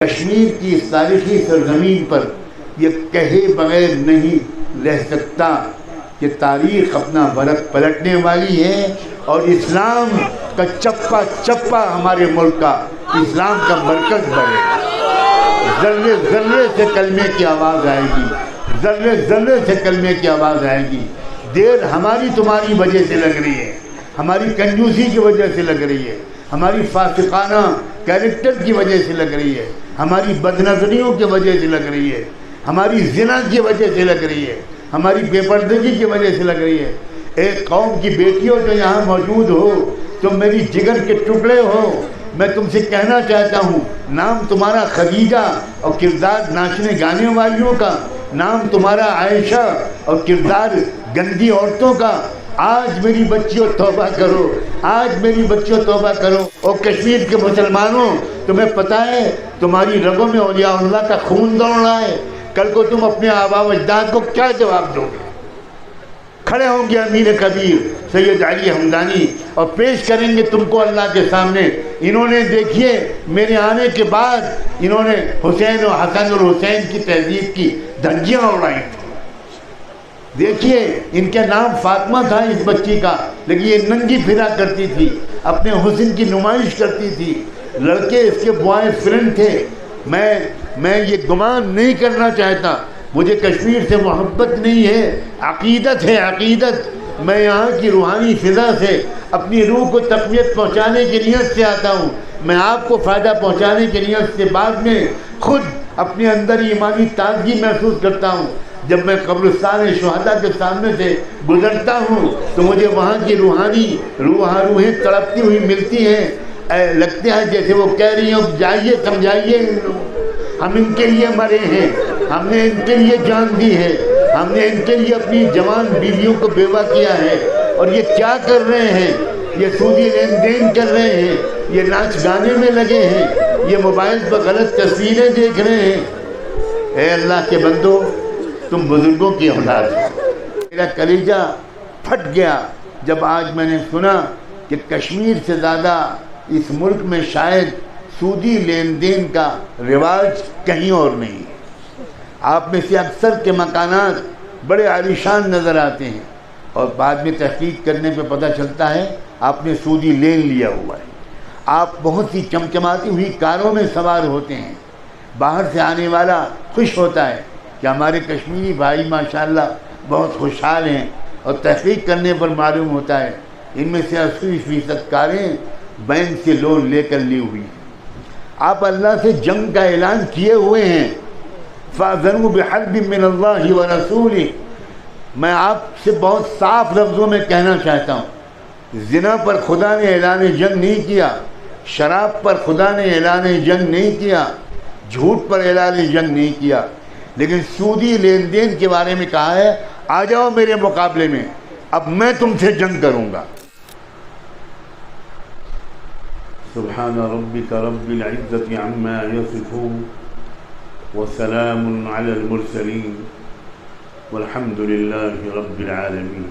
کشمیر کی اس تاریخی سرزمین پر یہ کہے بغیر نہیں رہ سکتا کہ تاریخ اپنا ورق پلٹنے والی ہے اور اسلام کا چپا چپا ہمارے ملک کا اسلام کا مرکز بنے گا۔ ذرے ذرے سے کلمے کی آواز آئے گی، ذرے ذرے سے کلمے کی آواز آئے گی۔ دیر ہماری تمہاری وجہ سے لگ رہی ہے، ہماری کنجوسی کی وجہ سے لگ رہی ہے، ہماری فاسقانہ کیریکٹر کی وجہ سے لگ رہی ہے، ہماری بدنظریوں کی وجہ سے لگ رہی ہے، ہماری زنا کی وجہ سے لگ رہی ہے، ہماری بے پردگی کی وجہ سے لگ رہی ہے۔ ایک قوم کی بیٹیوں جو یہاں موجود ہو، تم میری جگر کے ٹکڑے ہو، میں تم سے کہنا چاہتا ہوں، نام تمہارا خدیجہ اور کردار ناچنے گانے والیوں کا، نام تمہارا عائشہ اور کردار گندی عورتوں کا۔ آج میری بچیوں توبہ کرو، آج میری بچیوں توبہ کرو۔ اور کشمیر کے مسلمانوں، تمہیں پتہ ہے تمہاری رگوں میں اولیاء اللہ کا خون دوڑ رہا ہے، کل کو تم اپنے آباء و اجداد کو کیا جواب دو گے؟ کھڑے ہوں گے امیر کبیر سید علی حمدانی اور پیش کریں گے تم کو اللہ کے سامنے۔ انہوں نے دیکھیے میرے آنے کے بعد انہوں نے حسین و حسن اور حسین کی تہذیب کی دھجیاں اڑائی تھیں۔ دیکھیے ان کے نام فاطمہ تھا اس بچی کا، لیکن یہ ننگی پھرا کرتی تھی، اپنے حسن کی نمائش کرتی تھی، لڑکے اس کے بوائے فرینڈ تھے۔ میں یہ گمان نہیں کرنا چاہتا، مجھے کشمیر سے محبت نہیں ہے، عقیدت ہے، عقیدت۔ میں یہاں کی روحانی فضا سے اپنی روح کو تقویت پہنچانے کی نیت سے آتا ہوں، میں آپ کو فائدہ پہنچانے کی نیت سے بعد میں خود اپنے اندر ایمانی تازگی محسوس کرتا ہوں۔ جب میں قبرستان شہداء کے سامنے سے گزرتا ہوں تو مجھے وہاں کی روحیں تڑپتی ہوئی ملتی ہیں، لگتے ہیں جیسے وہ کہہ رہی ہیں جائیے سمجھائیے ان لوگوں، ہم ان کے لیے مرے ہیں، ہم نے ان کے لیے جان دی ہے، ہم نے ان کے لیے اپنی جوان بیویوں کو بیوہ کیا ہے، اور یہ کیا کر رہے ہیں؟ یہ سودی لین دین کر رہے ہیں، یہ ناچ گانے میں لگے ہیں، یہ موبائل پر غلط تصویریں دیکھ رہے ہیں۔ اے اللہ کے بندو، تم بزرگوں کی اولاد ہو۔ میرا کلیجہ پھٹ گیا جب آج میں نے سنا کہ کشمیر سے زیادہ اس ملک میں شاید سودی لین دین کا رواج کہیں اور نہیں۔ آپ میں سے اکثر کے مکانات بڑے عالیشان نظر آتے ہیں اور بعد میں تحقیق کرنے پہ پتہ چلتا ہے آپ نے سودی لین لیا ہوا ہے۔ آپ بہت سی چمچماتی ہوئی کاروں میں سوار ہوتے ہیں، باہر سے آنے والا خوش ہوتا ہے کہ ہمارے کشمیری بھائی ماشاءاللہ بہت خوشحال ہیں، اور تحقیق کرنے پر معلوم ہوتا ہے ان میں سے 80% کاریں بینک سے لون لے کر لی ہوئی ہیں۔ آپ اللہ سے جنگ کا اعلان کیے ہوئے ہیں، فَأَذَنُوا بِحَرْبٍ مِّنَ اللَّهِ وَرَسُولِهِ۔ میں آپ سے بہت صاف لفظوں میں کہنا چاہتا ہوں، زنا پر خدا نے اعلان جنگ نہیں کیا، شراب پر خدا نے اعلان جنگ نہیں کیا، جھوٹ پر اعلان جنگ نہیں کیا، لیکن سودی لین دین کے بارے میں کہا ہے آ جاؤ میرے مقابلے میں، اب میں تم سے جنگ کروں گا۔ سبحان ربک رب العزت عما یصفون وسلام علی المرسلین والحمد للہ رب العالمین۔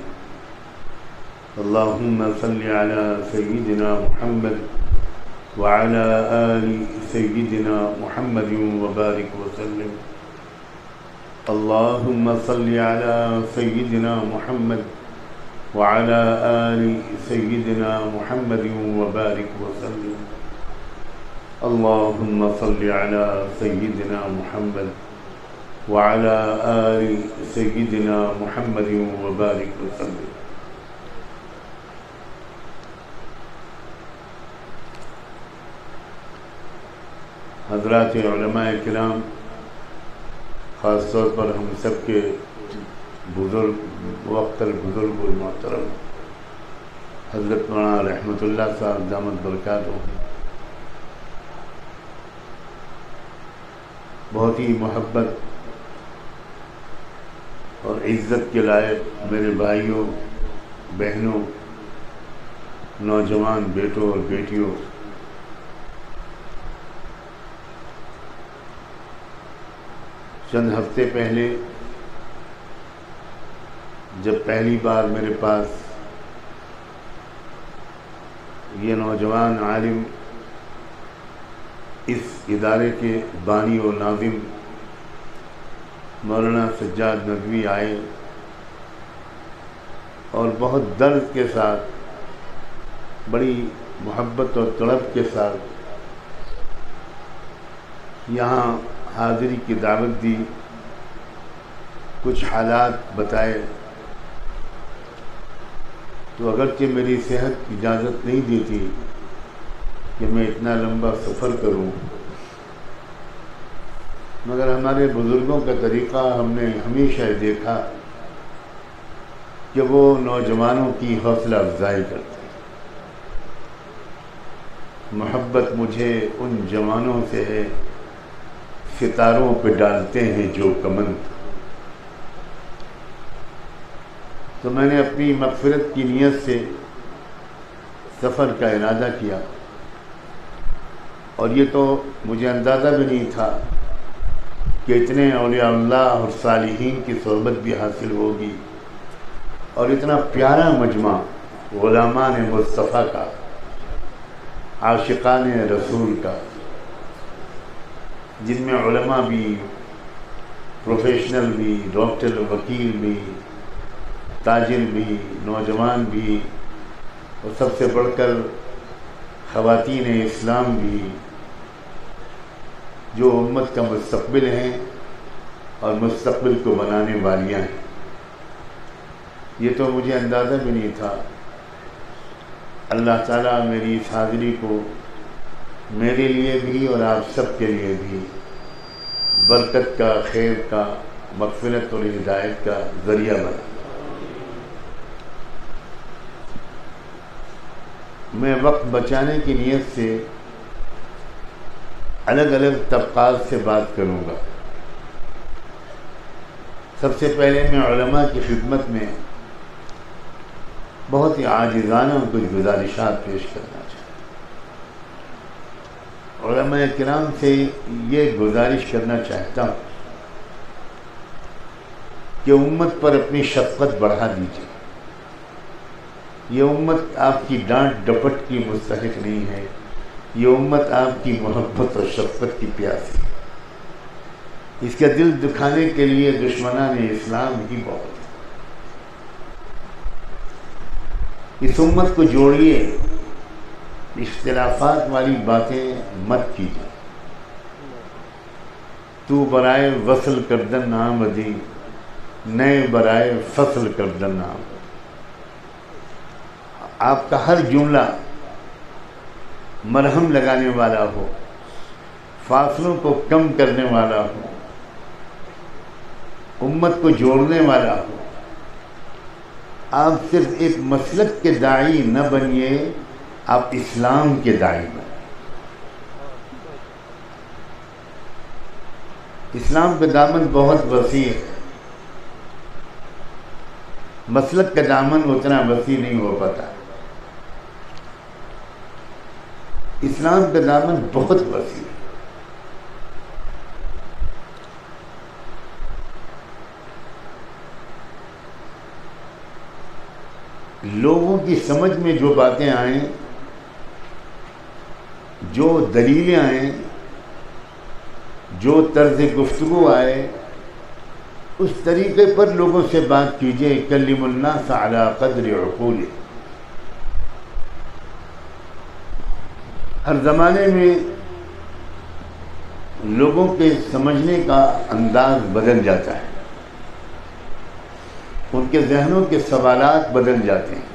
اللہم صل علی سیدنا محمد وعلی آل سیدنا محمد وبارک وسلم۔ اللہم صل علی سیدنا محمد وعلی آل سیدنا محمد وبارک وسلم۔ اللہم صل علی سیدنا محمد وعلی آل سیدنا محمد وبارک وسلم۔ حضرات علماء کرام، خاص طور پر ہم سب کے بزرگ وقت البزرگ المحترم حضرت مولانا رحمۃ اللہ صاحب دامت برکاتہ، بہت ہی محبت اور عزت کے لائق میرے بھائیوں، بہنوں، نوجوان بیٹوں اور بیٹیوں، چند ہفتے پہلے جب پہلی بار میرے پاس یہ نوجوان عالم اس ادارے کے بانی و ناظم مولانا سجاد ندوی آئے اور بہت درد کے ساتھ، بڑی محبت اور طلب کے ساتھ یہاں حاضری کی دعوت دی، کچھ حالات بتائے، تو اگرچہ میری صحت اجازت نہیں دیتی کہ میں اتنا لمبا سفر کروں، مگر ہمارے بزرگوں کا طریقہ ہم نے ہمیشہ دیکھا کہ وہ نوجوانوں کی حوصلہ افزائی کرتے۔ محبت مجھے ان جوانوں سے ہے، ستاروں پہ ڈالتے ہیں جو کمند۔ تو میں نے اپنی مغفرت کی نیت سے سفر کا ارادہ کیا، اور یہ تو مجھے اندازہ بھی نہیں تھا کہ اتنے اولیاء اللہ اور صالحین کی صحبت بھی حاصل ہوگی، اور اتنا پیارا مجمع غلامان مصطفیٰ کا، عاشقان رسول کا، جن میں علماء بھی، پروفیشنل بھی، ڈاکٹر وکیل بھی، تاجر بھی، نوجوان بھی، اور سب سے بڑھ کر خواتین اسلام بھی، جو امت کا مستقبل ہیں اور مستقبل کو بنانے والیاں ہیں۔ یہ تو مجھے اندازہ بھی نہیں تھا۔ اللہ تعالیٰ میری اس حاضری کو میرے لیے بھی اور آپ سب کے لیے بھی برکت کا، خیر کا، مغفرت اور ہدایت کا ذریعہ بنا۔ میں وقت بچانے کی نیت سے الگ الگ طبقات سے بات کروں گا۔ سب سے پہلے میں علماء کی خدمت میں بہت ہی عاجزانہ کچھ گزارشات پیش کرنا چاہتا ہوں۔ علماء کرام سے یہ گزارش کرنا چاہتا ہوں کہ امت پر اپنی شفقت بڑھا دیجیے۔ یہ امت آپ کی ڈانٹ ڈپٹ کی مستحق نہیں ہے، یہ امت آپ کی محبت اور شفقت کی پیاسی ہے۔ اس کا دل دکھانے کے لیے دشمنان اسلام ہی بہت ہے۔ اس امت کو جوڑیے، اختلافات والی باتیں مت کیجیے۔ تو برائے وصل کردن آمدی، نئے برائے فصل کردن آمدی۔ آپ کا ہر جملہ مرہم لگانے والا ہو، فاصلوں کو کم کرنے والا ہو، امت کو جوڑنے والا ہو۔ آپ صرف ایک مسلک کے داعی نہ بنیے، آپ اسلام کے داعی بنیے۔ اسلام کا دامن بہت وسیع ہے، مسلک کا دامن اتنا وسیع نہیں ہو پاتا۔ اسلام کا دامن بہت وسیع ہے۔ لوگوں کی سمجھ میں جو باتیں آئیں، جو دلیلیں آئیں، جو طرز گفتگو آئے، اس طریقے پر لوگوں سے بات کیجیے۔ کلم الناس علی قدر عقولہ۔ ہر زمانے میں لوگوں کے سمجھنے کا انداز بدل جاتا ہے، ان کے ذہنوں کے سوالات بدل جاتے ہیں۔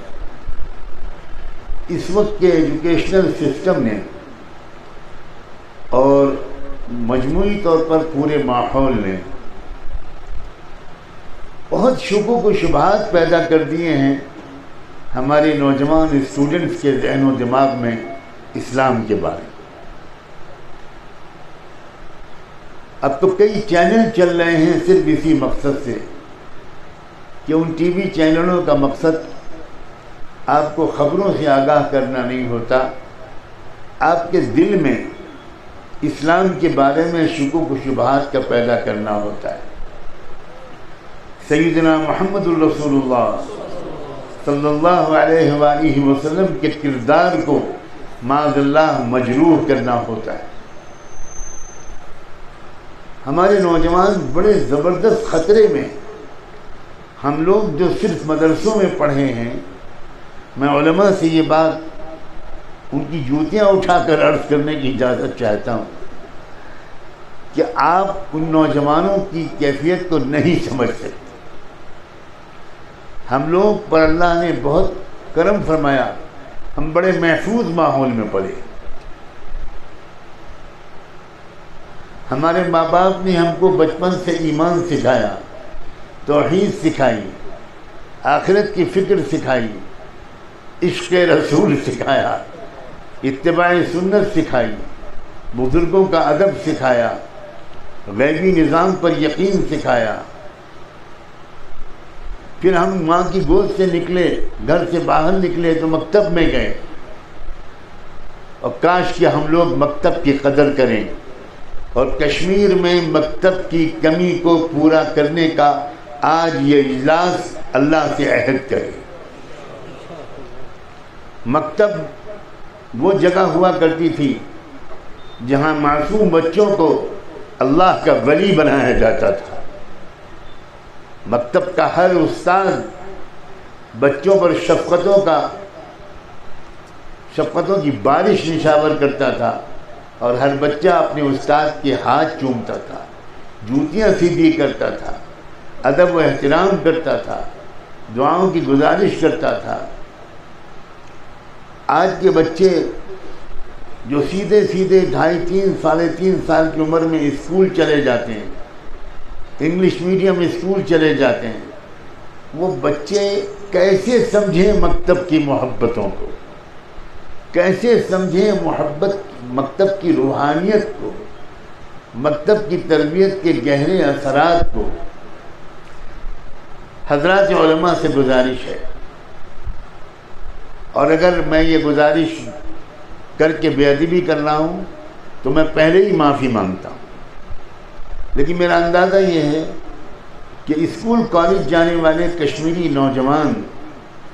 اس وقت کے ایجوکیشنل سسٹم نے اور مجموعی طور پر پورے ماحول نے بہت شکوک و شبہات پیدا کر دیے ہیں ہمارے نوجوان اسٹوڈنٹس کے ذہن و دماغ میں اسلام کے بارے میں۔ اب تو کئی چینل چل رہے ہیں صرف اسی مقصد سے کہ ان ٹی وی چینلوں کا مقصد آپ کو خبروں سے آگاہ کرنا نہیں ہوتا، آپ کے دل میں اسلام کے بارے میں شکوک و شبہات کا پیدا کرنا ہوتا ہے۔ سیدنا محمد الرسول اللہ صلی اللہ علیہ وآلہ وسلم کے کردار کو معاذ اللہ مجروح کرنا ہوتا ہے۔ ہمارے نوجوان بڑے زبردست خطرے میں. ہم لوگ جو صرف مدرسوں میں پڑھے ہیں، میں علماء سے یہ بات ان کی جوتیاں اٹھا کر عرض کرنے کی اجازت چاہتا ہوں کہ آپ ان نوجوانوں کی کیفیت کو نہیں سمجھ سکتے. ہم لوگ پر اللہ نے بہت کرم فرمایا، ہم بڑے محفوظ ماحول میں پڑے. ہمارے ماں باپ نے ہم کو بچپن سے ایمان سکھایا، توحید سکھائی، آخرت کی فکر سکھائی، عشق رسول سکھایا، اتباع سنت سکھائی، بزرگوں کا ادب سکھایا، غیبی نظام پر یقین سکھایا. پھر ہم ماں کی گود سے نکلے، گھر سے باہر نکلے تو مکتب میں گئے، اور کاش کہ ہم لوگ مکتب کی قدر کریں اور کشمیر میں مکتب کی کمی کو پورا کرنے کا آج یہ اجلاس اللہ سے عہد کرے. مکتب وہ جگہ ہوا کرتی تھی جہاں معصوم بچوں کو اللہ کا ولی بنایا جاتا تھا. مکتب کا ہر استاد بچوں پر شفقتوں کی بارش نشاور کرتا تھا، اور ہر بچہ اپنے استاد کے ہاتھ چومتا تھا، جوتیاں سیدھی کرتا تھا، ادب و احترام کرتا تھا، دعاؤں کی گزارش کرتا تھا. آج کے بچے جو سیدھے 2.5 ساڑھے 3 سال کی عمر میں اسکول چلے جاتے ہیں، انگلش میڈیم اسکول چلے جاتے ہیں، وہ بچے کیسے سمجھیں مکتب کی محبتوں کو، کیسے سمجھیں مکتب کی روحانیت کو، مکتب کی تربیت کے گہرے اثرات کو. حضرات علماء سے گزارش ہے، اور اگر میں یہ گزارش کر کے بے ادبی کر رہا ہوں تو میں پہلے ہی معافی مانگتا ہوں. لیکن میرا اندازہ یہ ہے کہ اسکول کالج جانے والے کشمیری نوجوان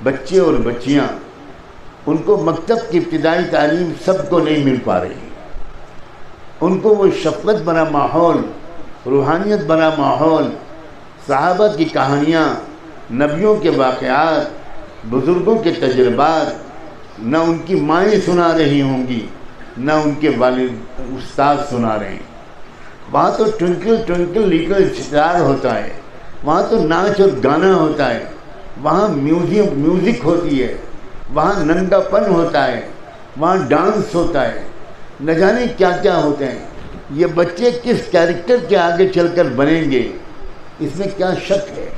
بچے اور بچیاں، ان کو مکتب کی ابتدائی تعلیم سب کو نہیں مل پا رہی. ان کو وہ شفقت بھرا ماحول، روحانیت بھرا ماحول، صحابہ کی کہانیاں، نبیوں کے واقعات، بزرگوں کے تجربات نہ ان کی مائیں سنا رہی ہوں گی، نہ ان کے والد استاد سنا رہے ہیں. وہاں تو ٹوئنکل ٹوئنکل لٹل اسٹار ہوتا ہے، وہاں تو ناچ اور گانا ہوتا ہے، وہاں میوزک ہوتی ہے، وہاں ننگا پن ہوتا ہے، وہاں ڈانس ہوتا ہے، نہ جانے کیا کیا ہوتے ہیں. یہ بچے کس کیریکٹر کے آگے چل کر بنیں گے، اس میں کیا شک ہے.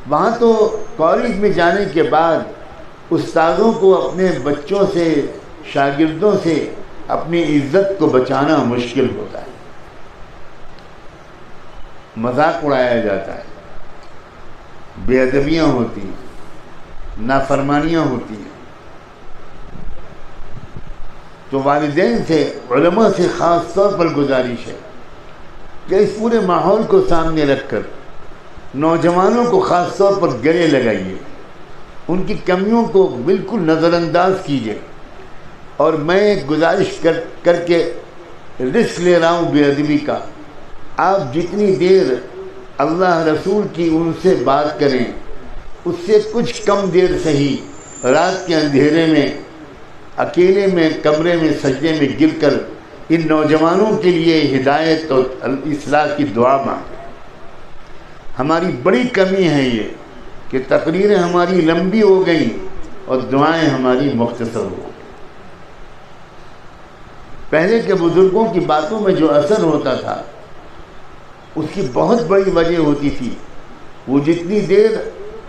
وہاں تو کالج میں جانے کے بعد استادوں کو اپنے بچوں سے، شاگردوں سے اپنی عزت کو بچانا مشکل ہوتا ہے. مذاق اڑایا جاتا ہے، بے ادبیاں ہوتی ہیں، نافرمانیاں ہوتی ہیں. تو والدین سے، علماء سے خاص طور پر گزارش ہے کہ اس پورے ماحول کو سامنے رکھ کر نوجوانوں کو خاص طور پر گلے لگائیے، ان کی کمیوں کو بالکل نظر انداز کیجیے. اور میں ایک گزارش کر کے رسک لے رہا ہوں بے ادبی کا. آپ جتنی دیر اللہ رسول کی ان سے بات کریں، اس سے کچھ کم دیر صحیح رات کے اندھیرے میں اکیلے میں کمرے میں سجدے میں گر کر ان نوجوانوں کے لیے ہدایت اور اصلاح کی دعا مانگیں. ہماری بڑی کمی ہے یہ کہ تقریریں ہماری لمبی ہو گئیں اور دعائیں ہماری مختصر ہو گئیں. پہلے کے بزرگوں کی باتوں میں جو اثر ہوتا تھا اس کی بہت بڑی وجہ ہوتی تھی. وہ جتنی دیر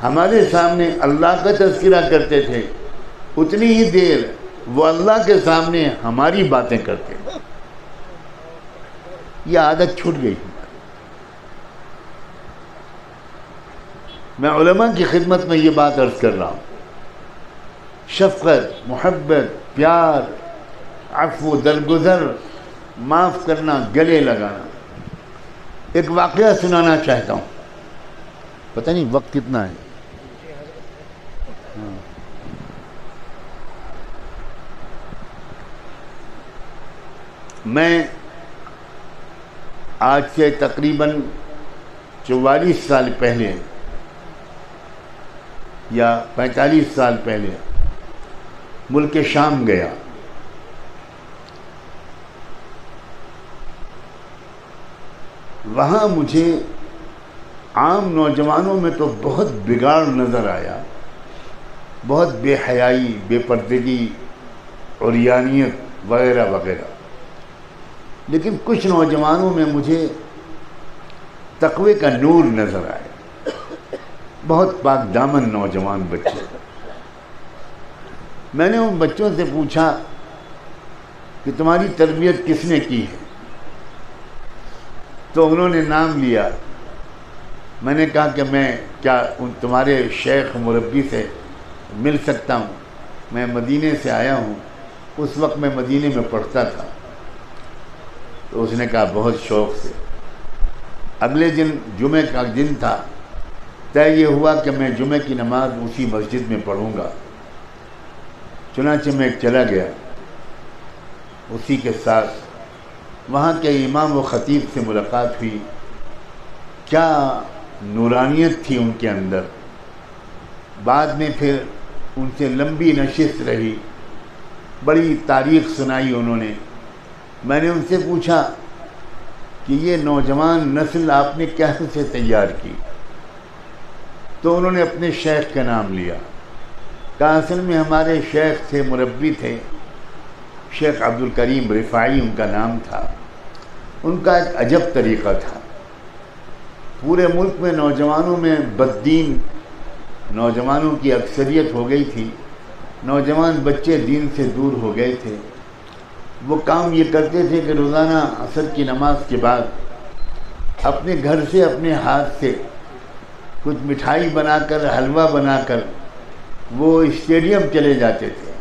ہمارے سامنے اللہ کا تذکرہ کرتے تھے، اتنی ہی دیر وہ اللہ کے سامنے ہماری باتیں کرتے. یہ عادت چھوٹ گئی. میں علماء کی خدمت میں یہ بات عرض کر رہا ہوں. شفقت، محبت، پیار، عفو، درگزر، معاف کرنا، گلے لگانا. ایک واقعہ سنانا چاہتا ہوں. پتہ نہیں وقت کتنا ہے. میں آج سے تقریباً 44 سال پہلے یا 45 سال پہلے ملک شام گیا. وہاں مجھے عام نوجوانوں میں تو بہت بگاڑ نظر آیا، بہت بے حیائی، بے پردگی، عریانیت وغیرہ وغیرہ. لیکن کچھ نوجوانوں میں مجھے تقوی کا نور نظر آیا، بہت پاک دامن نوجوان بچے. میں نے ان بچوں سے پوچھا کہ تمہاری تربیت کس نے کی ہے؟ تو انہوں نے نام لیا. میں نے کہا کہ میں کیا تمہارے شیخ مربی سے مل سکتا ہوں؟ میں مدینے سے آیا ہوں، اس وقت میں مدینے میں پڑھتا تھا. تو اس نے کہا بہت شوق سے. اگلے دن جمعہ کا دن تھا، طے یہ ہوا کہ میں جمعہ کی نماز اسی مسجد میں پڑھوں گا. چنانچہ میں چلا گیا. اسی کے ساتھ وہاں کے امام و خطیب سے ملاقات ہوئی. کیا نورانیت تھی ان کے اندر. بعد میں پھر ان سے لمبی نشست رہی، بڑی تاریخ سنائی انہوں نے. میں نے ان سے پوچھا کہ یہ نوجوان نسل آپ نے کیسے تیار کی؟ تو انہوں نے اپنے شیخ کا نام لیا. کہا اصل میں ہمارے شیخ تھے، مربی تھے، شیخ عبد الکریم رفاعی ان کا نام تھا. ان کا ایک عجب طریقہ تھا. پورے ملک میں نوجوانوں میں بددین نوجوانوں کی اکثریت ہو گئی تھی، نوجوان بچے دین سے دور ہو گئے تھے. وہ کام یہ کرتے تھے کہ روزانہ عصر کی نماز کے بعد اپنے گھر سے اپنے ہاتھ سے کچھ مٹھائی بنا کر، حلوہ بنا کر وہ اسٹیڈیم چلے جاتے تھے،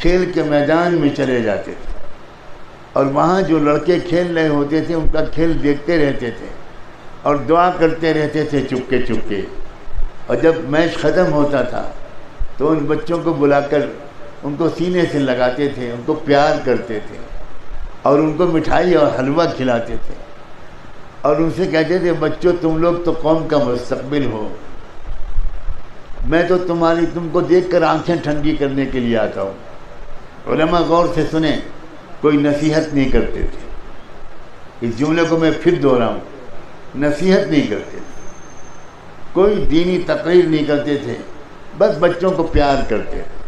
کھیل کے میدان میں چلے جاتے تھے، اور وہاں جو لڑکے کھیل رہے ہوتے تھے ان کا کھیل دیکھتے رہتے تھے اور دعا کرتے رہتے تھے چپکے چپکے. اور جب میچ ختم ہوتا تھا تو ان بچوں کو بلا کر ان کو سینے سے لگاتے تھے، ان کو پیار کرتے تھے اور ان کو مٹھائی اور حلوہ کھلاتے تھے. اور ان سے کہتے تھے بچوں تم لوگ تو قوم کا مستقبل ہو، میں تو تم کو دیکھ کر آنکھیں ٹھنڈی کرنے کے لیے آتا ہوں. علماء غور سے سنیں، کوئی نصیحت نہیں کرتے تھے. اس جملے کو میں پھر دوہراؤں، نصیحت نہیں کرتے تھے، کوئی دینی تقریر نہیں کرتے تھے، بس بچوں کو پیار کرتے تھے،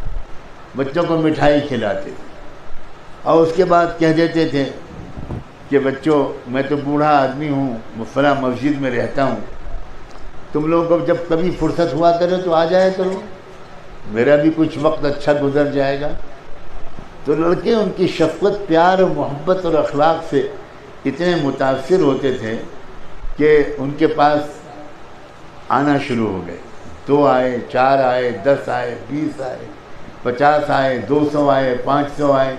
بچوں کو مٹھائی کھلاتے تھے. اور اس کے بعد کہہ دیتے تھے کہ بچوں میں تو بوڑھا آدمی ہوں، فلاں مسجد میں رہتا ہوں، تم لوگوں کو جب کبھی فرصت ہوا کرے تو آ جائے کرو، میرا بھی کچھ وقت اچھا گزر جائے گا. تو لڑکے ان کی شفقت، پیار اور محبت اور اخلاق سے اتنے متاثر ہوتے تھے کہ ان کے پاس آنا شروع ہو گئے. 2 آئے، 4 آئے، 10 آئے، 20 آئے، 50 آئے، 200 آئے، 500 آئے.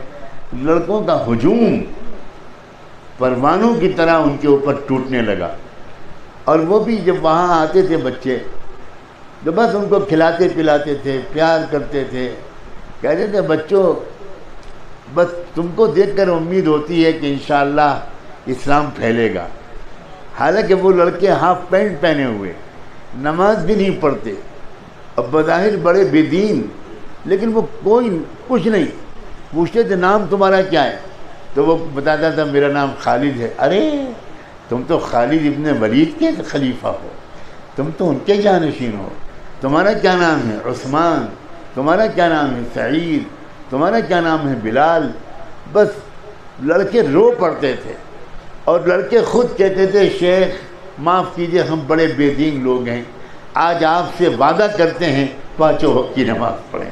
لڑکوں کا ہجوم پروانوں کی طرح ان کے اوپر ٹوٹنے لگا. اور وہ بھی جب وہاں آتے تھے بچے تو بس ان کو کھلاتے پلاتے تھے، پیار کرتے تھے، کہتے تھے بچوں بس تم کو دیکھ کر امید ہوتی ہے کہ انشاءاللہ اسلام پھیلے گا. حالانکہ وہ لڑکے ہاف پینٹ پہنے ہوئے، نماز بھی نہیں پڑھتے اور بظاہر بڑے بے دین، لیکن وہ کوئی کچھ نہیں. پوچھتے تھے نام تمہارا کیا ہے؟ تو وہ بتاتا تھا میرا نام خالد ہے. ارے تم تو خالد ابن ولید کے خلیفہ ہو، تم تو ان کے جانشین ہو. تمہارا کیا نام ہے؟ عثمان. تمہارا کیا نام ہے؟ سعید. تمہارا کیا نام ہے؟ بلال. بس لڑکے رو پڑتے تھے اور لڑکے خود کہتے تھے شیخ معاف کیجئے ہم بڑے بے دین لوگ ہیں، آج آپ سے وعدہ کرتے ہیں 5 وقت کی نماز پڑھیں.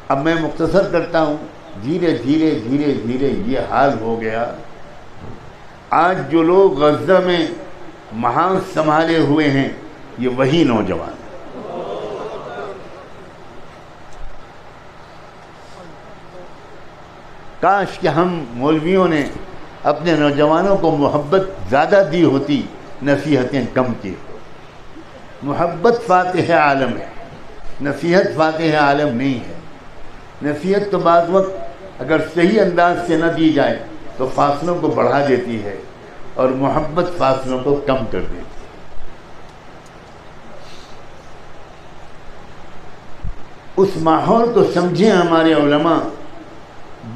اب میں مختصر کرتا ہوں. دھیرے دھیرے دھیرے دھیرے یہ حال ہو گیا. آج جو لوگ غزہ میں محاذ سنبھالے ہوئے ہیں یہ وہی نوجوان ہیں. کاش کہ ہم مولویوں نے اپنے نوجوانوں کو محبت زیادہ دی ہوتی، نصیحتیں کم کی. محبت فاتح عالم ہے، نصیحت فاتح عالم نہیں ہے. نصیحت تو بعض وقت اگر صحیح انداز سے نہ دی جائے تو فاصلوں کو بڑھا دیتی ہے اور محبت فاصلوں کو کم کر دیتی ہے۔ اس ماحول کو سمجھیں ہمارے علماء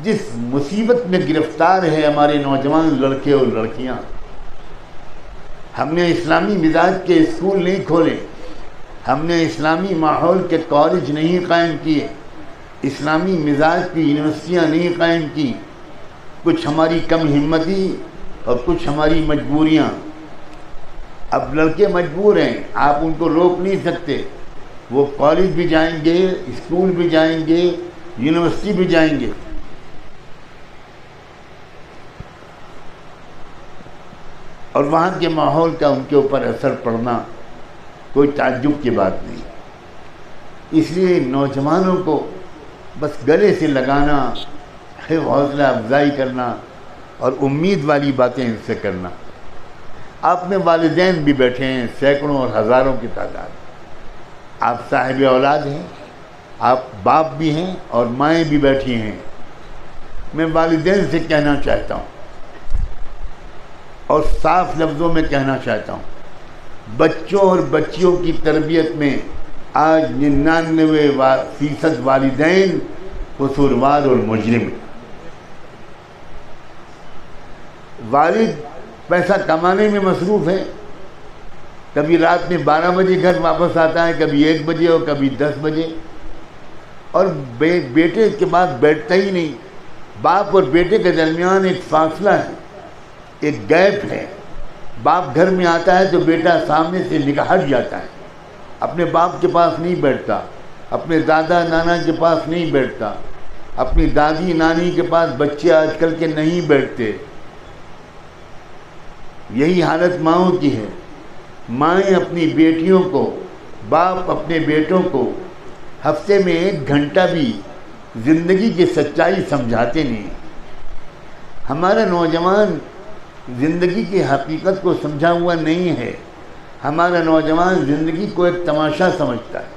جس مصیبت میں گرفتار ہے ہمارے نوجوان لڑکے اور لڑکیاں۔ ہم نے اسلامی مزاج کے اسکول نہیں کھولے، ہم نے اسلامی ماحول کے کالج نہیں قائم کیے، اسلامی مزاج کی یونیورسٹیاں نہیں قائم کی، کچھ ہماری کم ہمتی اور کچھ ہماری مجبوریاں۔ اب لڑکے مجبور ہیں، آپ ان کو روک نہیں سکتے، وہ کالج بھی جائیں گے، اسکول بھی جائیں گے، یونیورسٹی بھی جائیں گے۔ اور وہاں کے ماحول کا ان کے اوپر اثر پڑنا کوئی تعجب کی بات نہیں۔ اس لیے نوجوانوں کو بس گلے سے لگانا، حوصلہ افزائی کرنا اور امید والی باتیں ان سے کرنا۔ آپ میں والدین بھی بیٹھے ہیں، سینکڑوں اور ہزاروں کی تعداد۔ آپ صاحب اولاد ہیں، آپ باپ بھی ہیں اور مائیں بھی بیٹھی ہیں۔ میں والدین سے کہنا چاہتا ہوں اور صاف لفظوں میں کہنا چاہتا ہوں، بچوں اور بچیوں کی تربیت میں آج 99% والدین قصوروار اور مجرم ہیں۔ والد پیسہ کمانے میں مصروف ہے، کبھی رات میں 12 بجے گھر واپس آتا ہے، کبھی 1 بجے اور کبھی 10 بجے، اور بیٹے کے بعد بیٹھتا ہی نہیں۔ باپ اور بیٹے کے درمیان ایک فاصلہ ہے، ایک گیپ ہے۔ باپ گھر میں آتا ہے تو بیٹا سامنے سے ہٹ جاتا ہے، اپنے باپ کے پاس نہیں بیٹھتا، اپنے دادا نانا کے پاس نہیں بیٹھتا، اپنی دادی نانی کے پاس بچے آج کل کے نہیں بیٹھتے۔ یہی حالت ماؤں کی ہے۔ مائیں اپنی بیٹیوں کو، باپ اپنے بیٹوں کو ہفتے میں 1 گھنٹہ بھی زندگی کی سچائی سمجھاتے نہیں۔ ہمارا نوجوان زندگی کی حقیقت کو سمجھا ہوا نہیں ہے۔ ہمارا نوجوان زندگی کو ایک تماشا سمجھتا ہے،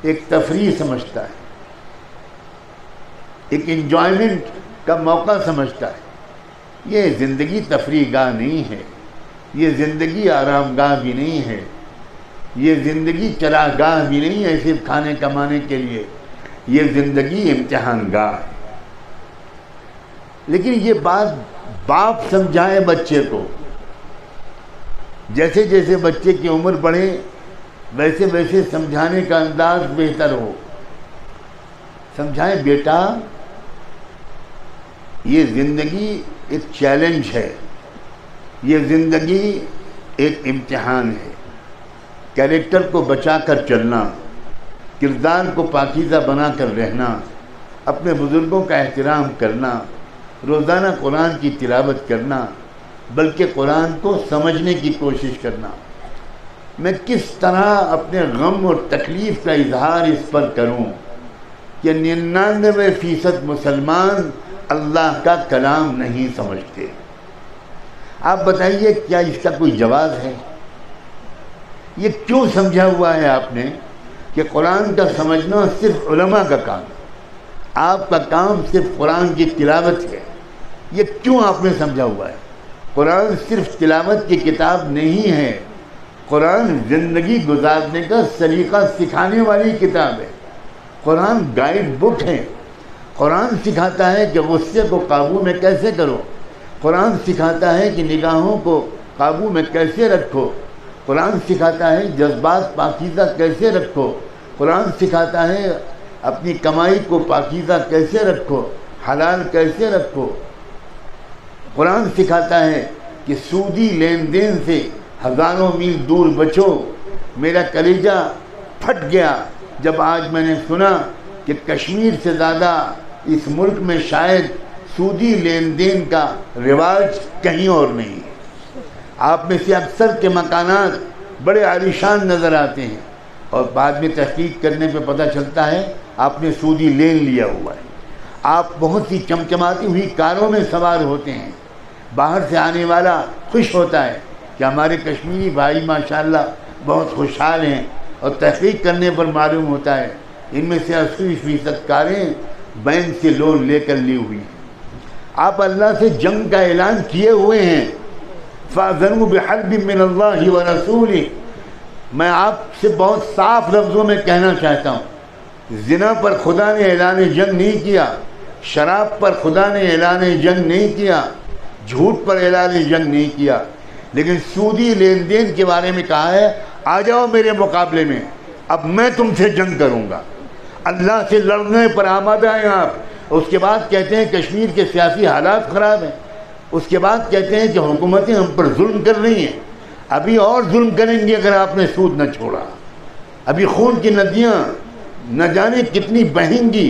ایک تفریح سمجھتا ہے، ایک انجوائمنٹ کا موقع سمجھتا ہے۔ یہ زندگی تفریح گاہ نہیں ہے، یہ زندگی آرام گاہ بھی نہیں ہے، یہ زندگی چراغ گاہ بھی نہیں ہے صرف کھانے کمانے کے لیے، یہ زندگی امتحان گاہ ہے۔ لیکن یہ بات باپ سمجھائے بچے کو، جیسے جیسے بچے کی عمر بڑھے ویسے ویسے سمجھانے کا انداز بہتر ہو۔ سمجھائیں بیٹا، یہ زندگی ایک چیلنج ہے، یہ زندگی ایک امتحان ہے۔ کیریکٹر کو بچا کر چلنا، کردار کو پاکیزہ بنا کر رہنا، اپنے بزرگوں کا احترام کرنا، روزانہ قرآن کی تلاوت کرنا، بلکہ قرآن کو سمجھنے کی کوشش کرنا۔ میں کس طرح اپنے غم اور تکلیف کا اظہار اس پر کروں کہ 99% مسلمان اللہ کا کلام نہیں سمجھتے۔ آپ بتائیے کیا اس کا کوئی جواز ہے؟ یہ کیوں سمجھا ہوا ہے آپ نے کہ قرآن کا سمجھنا صرف علماء کا کام ہے، آپ کا کام صرف قرآن کی تلاوت ہے؟ یہ کیوں آپ نے سمجھا ہوا ہے؟ قرآن صرف تلاوت کی کتاب نہیں ہے، قرآن زندگی گزارنے کا سلیقہ سکھانے والی کتاب ہے۔ قرآن گائیڈ بک ہے۔ قرآن سکھاتا ہے کہ غصے کو قابو میں کیسے کرو، قرآن سکھاتا ہے کہ نگاہوں کو قابو میں کیسے رکھو، قرآن سکھاتا ہے جذبات پاکیزہ کیسے رکھو، قرآن سکھاتا ہے اپنی کمائی کو پاکیزہ کیسے رکھو، حلال کیسے رکھو۔ قرآن سکھاتا ہے کہ سودی لین دین سے ہزاروں میل دور بچو۔ میرا کلیجہ پھٹ گیا جب آج میں نے سنا کہ کشمیر سے زیادہ اس ملک میں شاید سودی لین دین کا رواج کہیں اور نہیں ہے۔ آپ میں سے اکثر کے مکانات بڑے عالیشان نظر آتے ہیں اور بعد میں تحقیق کرنے پہ پتہ چلتا ہے آپ نے سودی لین لیا ہوا ہے۔ آپ بہت سی چمچماتی ہوئی کاروں میں سوار ہوتے ہیں۔ باہر سے آنے والا خوش ہوتا ہے کہ ہمارے کشمیری بھائی ماشاءاللہ بہت خوشحال ہیں، اور تحقیق کرنے پر معلوم ہوتا ہے ان میں سے 80% کاریں بینک سے لون لے کر لی ہوئی ہیں۔ آپ اللہ سے جنگ کا اعلان کیے ہوئے ہیں. فَأَذَنُوا بِحَرْبٍ مِّنَ اللَّهِ وَرَسُولِهِ. میں آپ سے بہت صاف لفظوں میں کہنا چاہتا ہوں، زنا پر خدا نے اعلان جنگ نہیں کیا، شراب پر خدا نے اعلان جنگ نہیں کیا، جھوٹ پر اعلان جنگ نہیں کیا، لیکن سودی لین دین کے بارے میں کہا ہے آ جاؤ میرے مقابلے میں، اب میں تم سے جنگ کروں گا. اللہ سے لڑنے پر آمادہ ہیں آپ. اس کے بعد کہتے ہیں کشمیر کے سیاسی حالات خراب ہیں. اس کے بعد کہتے ہیں کہ حکومتیں ہم پر ظلم کر رہی ہیں. ابھی اور ظلم کریں گی اگر آپ نے سود نہ چھوڑا. ابھی خون کی ندیاں نہ جانے کتنی بہیں گی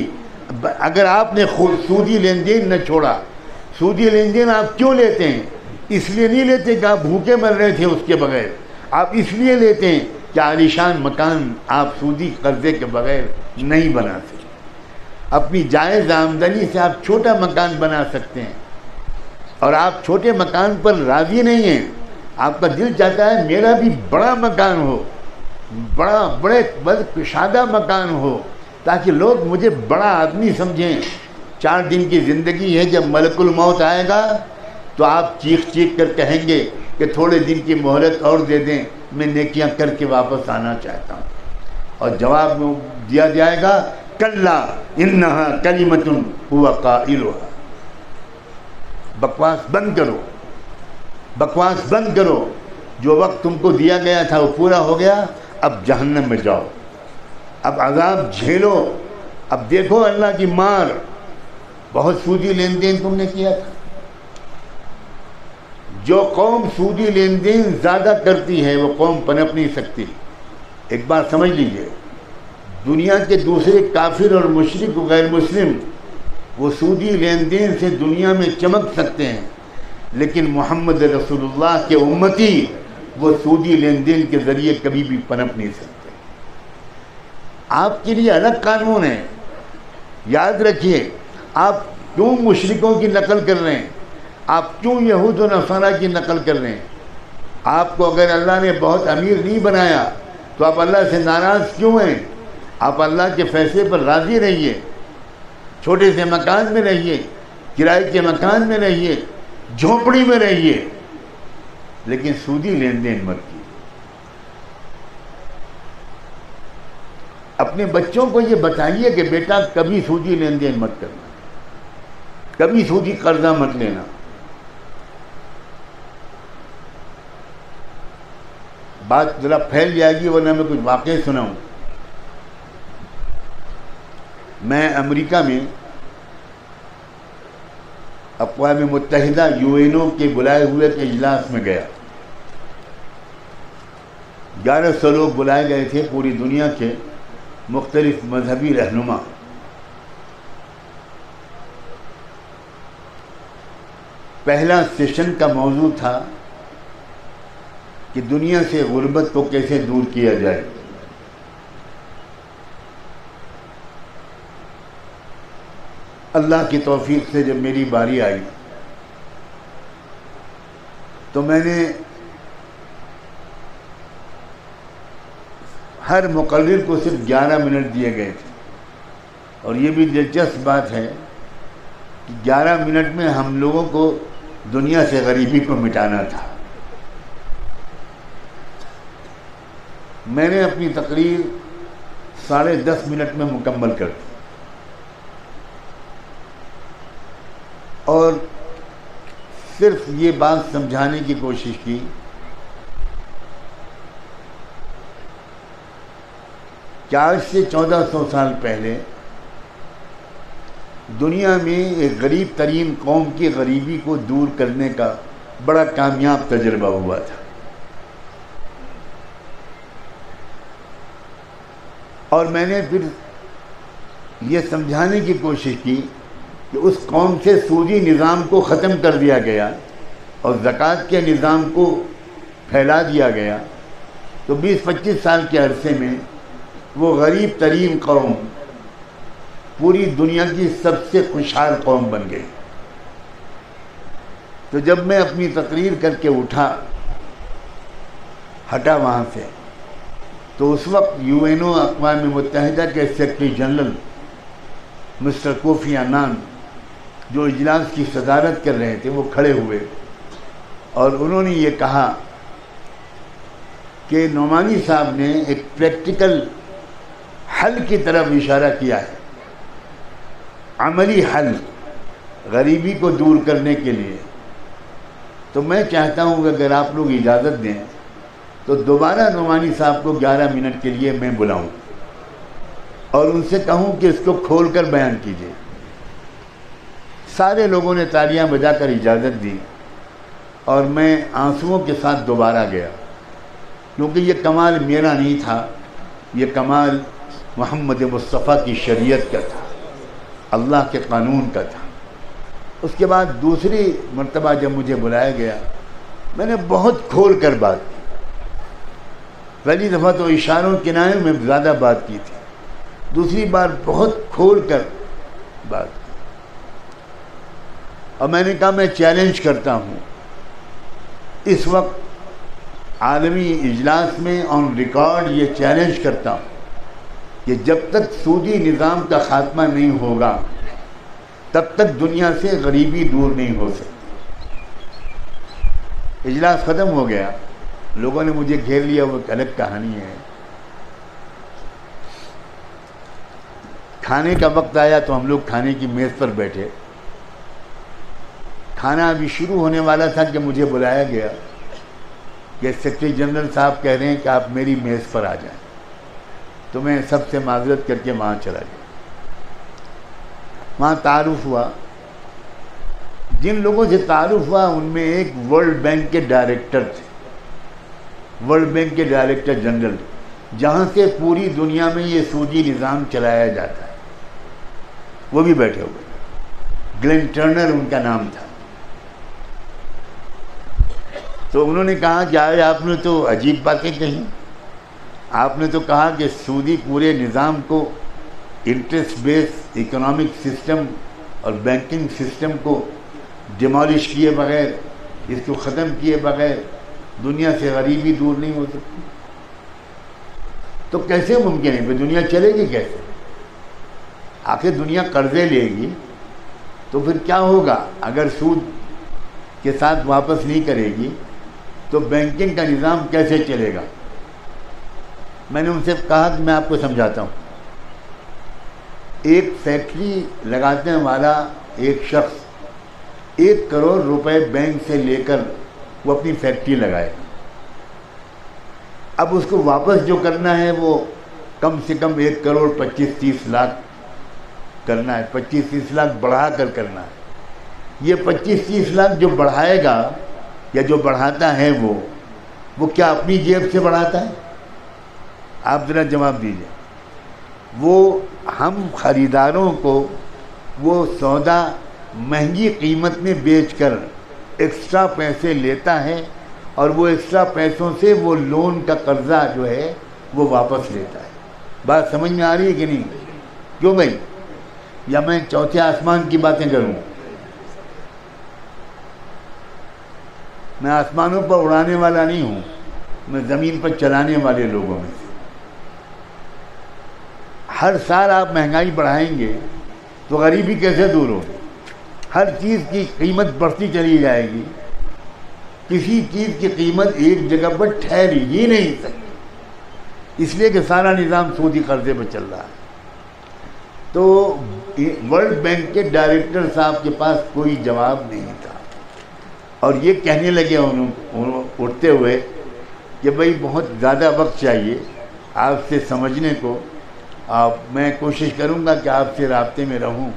اگر آپ نے سودی لین دین نہ چھوڑا. سودی لین دین آپ کیوں لیتے ہیں؟ اس لیے نہیں لیتے کہ آپ بھوکے مر رہے تھے اس کے بغیر. آپ اس لیے لیتے ہیں کہ عالیشان مکان آپ سودی قرضے کے بغیر نہیں بنا سکتے. اپنی جائز آمدنی سے آپ چھوٹا مکان بنا سکتے ہیں، اور آپ چھوٹے مکان پر راضی نہیں ہیں. آپ کا دل چاہتا ہے میرا بھی بڑا مکان ہو، بڑے کشادہ مکان ہو، تاکہ لوگ مجھے بڑا آدمی سمجھیں. 4 دن کی زندگی ہے، جب ملک الموت آئے گا تو آپ چیخ چیخ کر کہیں گے کہ تھوڑے دن کی مہلت اور دے دیں، میں نیکیاں کر کے واپس آنا چاہتا ہوں. اور جواب دیا جائے گا کلا انہا کلمۃ ہوا قائلھا. بکواس بند کرو، بکواس بند کرو. جو وقت تم کو دیا گیا تھا وہ پورا ہو گیا. اب جہنم میں جاؤ، اب عذاب جھیلو. اب دیکھو اللہ کی مار. بہت سودی لین دین تم نے کیا تھا. جو قوم سودی لین دین زیادہ کرتی ہے وہ قوم پنپ نہیں سکتی. ایک بات سمجھ لیجئے، دنیا کے دوسرے کافر اور مشرک و غیر مسلم وہ سودی لین دین سے دنیا میں چمک سکتے ہیں، لیکن محمد رسول اللہ کے امتی وہ سودی لین دین کے ذریعے کبھی بھی پنپ نہیں سکتے. آپ کے لیے الگ قانون ہے. یاد رکھیے، آپ کیوں مشرکوں کی نقل کر رہے ہیں؟ آپ کیوں یہود و نصارہ کی نقل کر رہے ہیں؟ آپ کو اگر اللہ نے بہت امیر نہیں بنایا تو آپ اللہ سے ناراض کیوں ہیں؟ آپ اللہ کے فیصلے پر راضی رہیے. چھوٹے سے مکان میں رہیے، کرائے کے مکان میں رہیے، جھونپڑی میں رہیے، لیکن سودی لین دین مت کیجیے. اپنے بچوں کو یہ بتائیے کہ بیٹا کبھی سودی لین دین مت کرنا، کبھی سودی قرضہ مت لینا. بات ذرا پھیل جائے گی ورنہ میں کچھ واقعے سناؤں. میں امریکہ میں اقوام متحدہ UNO کے بلائے ہوئے کے اجلاس میں گیا. 1100 لوگ بلائے گئے تھے، پوری دنیا کے مختلف مذہبی رہنما. پہلا سیشن کا موضوع تھا کہ دنیا سے غربت کو کیسے دور کیا جائے. اللہ کی توفیق سے جب میری باری آئی تو میں نے ہر مقرر کو صرف 11 منٹ دیے گئے تھے. اور یہ بھی دلچسپ بات ہے کہ 11 منٹ میں ہم لوگوں کو دنیا سے غریبی کو مٹانا تھا. میں نے اپنی تقریر 10.5 منٹ میں مکمل کر دی اور صرف یہ بات سمجھانے کی کوشش کی کہ آج سے 1400 سال پہلے دنیا میں ایک غریب ترین قوم کی غریبی کو دور کرنے کا بڑا کامیاب تجربہ ہوا تھا. اور میں نے پھر یہ سمجھانے کی کوشش کی کہ اس قوم سے سودی نظام کو ختم کر دیا گیا اور زکوٰۃ کے نظام کو پھیلا دیا گیا تو 20-25 سال کے عرصے میں وہ غریب ترین قوم پوری دنیا کی سب سے خوشحال قوم بن گئی. تو جب میں اپنی تقریر کر کے ہٹا وہاں سے، تو اس وقت UNO اقوام متحدہ کے secretary general mister Kofi Annan جو اجلاس کی صدارت کر رہے تھے وہ کھڑے ہوئے اور انہوں نے یہ کہا کہ نعمانی صاحب نے ایک پریکٹیکل حل کی طرف اشارہ کیا ہے، عملی حل غریبی کو دور کرنے کے لیے۔ تو میں چاہتا ہوں کہ اگر آپ لوگ اجازت دیں تو دوبارہ نعمانی صاحب کو 11 منٹ کے لیے میں بلاؤں اور ان سے کہوں کہ اس کو کھول کر بیان کیجیے۔ سارے لوگوں نے تالیاں بجا کر اجازت دی اور میں آنسوؤں کے ساتھ دوبارہ گیا، کیونکہ یہ کمال میرا نہیں تھا، یہ کمال محمد مصطفیٰ کی شریعت کا تھا، اللہ کے قانون کا تھا۔ اس کے بعد دوسری مرتبہ جب مجھے بلایا گیا میں نے بہت کھول کر بات کی۔ پہلی دفعہ تو اشاروں کنایوں میں زیادہ بات کی تھی، دوسری بار بہت کھول کر بات کی، اور میں نے کہا میں چیلنج کرتا ہوں اس وقت عالمی اجلاس میں آن ریکارڈ یہ چیلنج کرتا ہوں کہ جب تک سودی نظام کا خاتمہ نہیں ہوگا تب تک دنیا سے غریبی دور نہیں ہو سکتی۔ اجلاس ختم ہو گیا، لوگوں نے مجھے گھیر لیا، وہ ایک الگ کہانی ہے۔ کھانے کا وقت آیا تو ہم لوگ کھانے کی میز پر بیٹھے، کھانا ابھی شروع ہونے والا تھا کہ مجھے بلایا گیا کہ سیکرٹری جنرل صاحب کہہ رہے ہیں کہ آپ میری میز پر آ جائیں، تو میں سب سے معذرت کر کے وہاں چلا گیا۔ وہاں تعارف ہوا، جن لوگوں سے تعارف ہوا ان میں ایک ورلڈ بینک کے ڈائریکٹر تھے، ورلڈ بینک کے ڈائریکٹر جنرل، جہاں سے پوری دنیا میں یہ سودی نظام چلایا جاتا ہے، وہ بھی بیٹھے ہوئے، گلین ٹرنر ان کا نام تھا۔ تو انہوں نے کہا کہ آج آپ نے تو عجیب باتیں کہیں، آپ نے تو کہا کہ سودی پورے نظام کو، انٹرسٹ بیس اکنامک سسٹم اور بینکنگ سسٹم کو ڈیمالش کیے بغیر، اس کو ختم کیے بغیر دنیا سے غریبی دور نہیں ہو سکتی۔ تو کیسے ممکن ہے؟ دنیا چلے گی کیسے؟ آخر دنیا قرضے لے گی تو پھر کیا ہوگا؟ اگر سود کے ساتھ واپس نہیں کرے گی تو بینکنگ کا نظام کیسے چلے گا؟ میں نے ان سے کہا کہ میں آپ کو سمجھاتا ہوں۔ ایک فیکٹری لگانے والا ایک شخص 1 کروڑ روپے بینک سے لے کر وہ اپنی فیکٹری لگائے، اب اس کو واپس جو کرنا ہے وہ کم سے کم 1 کروڑ 25-30 لاکھ کرنا ہے، 25-30 لاکھ بڑھا کر کرنا ہے۔ یہ 25-30 لاکھ جو بڑھائے گا یا جو بڑھاتا ہے وہ کیا اپنی جیب سے بڑھاتا ہے؟ آپ ذرا جواب دیجیے۔ وہ ہم خریداروں کو وہ سودا مہنگی قیمت میں بیچ کر ایکسٹرا پیسے لیتا ہے اور وہ ایکسٹرا پیسوں سے وہ لون کا قرضہ جو ہے وہ واپس لیتا ہے۔ بات سمجھ میں آ رہی ہے کہ نہیں؟ کیوں بھائی؟ یا میں چوتھے آسمان کی باتیں کروں؟ میں آسمانوں پر اڑانے والا نہیں ہوں، میں زمین پر چلانے والے لوگوں میں سے۔ ہر سال آپ مہنگائی بڑھائیں گے تو غریبی کیسے دور ہوگی؟ ہر چیز کی قیمت بڑھتی چلی جائے گی، کسی چیز کی قیمت ایک جگہ پر ٹھہر ہی نہیں سکتی، اس لیے کہ سارا نظام سودی قرضے پر چل رہا ہے۔ تو ورلڈ بینک کے ڈائریکٹر صاحب کے پاس کوئی جواب نہیں تھا، اور یہ کہنے لگے انہوں اٹھتے ہوئے کہ بھائی بہت زیادہ وقت چاہیے آپ سے سمجھنے کو، میں کوشش کروں گا کہ آپ سے رابطے میں رہوں،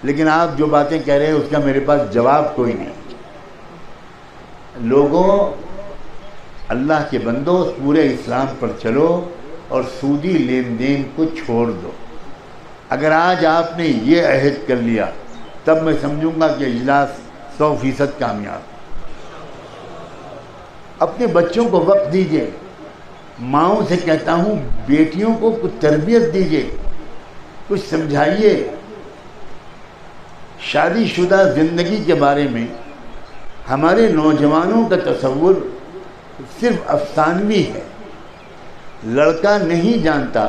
لیکن آپ جو باتیں کہہ رہے ہیں اس کا میرے پاس جواب کوئی نہیں۔ لوگوں، اللہ کے بندوں، پورے اسلام پر چلو اور سودی لین دین کو چھوڑ دو۔ اگر آج آپ نے یہ عہد کر لیا تب میں سمجھوں گا کہ اجلاس 100% کامیاب۔ اپنے بچوں کو وقت دیجیے، ماؤں سے کہتا ہوں بیٹیوں کو کچھ تربیت دیجیے، کچھ سمجھائیے۔ شادی شدہ زندگی کے بارے میں ہمارے نوجوانوں کا تصور صرف افسانوی ہے۔ لڑکا نہیں جانتا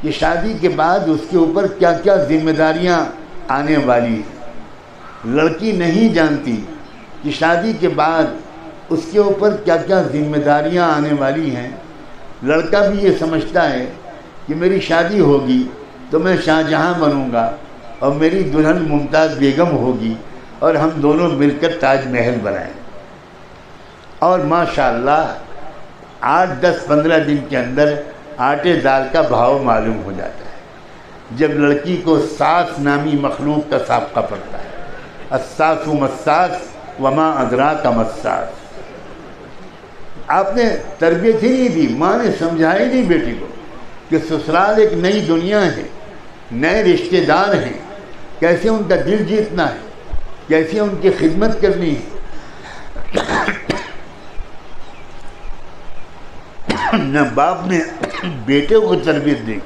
کہ شادی کے بعد اس کے اوپر کیا کیا ذمہ داریاں آنے والی ہیں۔ لڑکی نہیں جانتی کہ شادی کے بعد اس کے اوپر کیا کیا ذمہ داریاں آنے والی ہیں۔ لڑکا بھی یہ سمجھتا ہے کہ میری شادی ہوگی تو میں شاہ جہاں بنوں گا اور میری دلہن ممتاز بیگم ہوگی اور ہم دونوں مل کر تاج محل بنائیں، اور ماشاءاللہ 8-10-15 دن کے اندر آٹے دال کا بھاؤ معلوم ہو جاتا ہے جب لڑکی کو ساس نامی مخلوق کا سابقہ پڑتا ہے۔ الساس مساس وما ادراک مساس۔ آپ نے تربیت ہی نہیں دی، ماں نے سمجھائی نہیں بیٹی کو کہ سسرال ایک نئی دنیا ہے، نئے رشتہ دار ہیں، کیسے ان کا دل جیتنا ہے، کیسے ان کی خدمت کرنی ہے۔ نہ باپ نے بیٹے کو تربیت دی،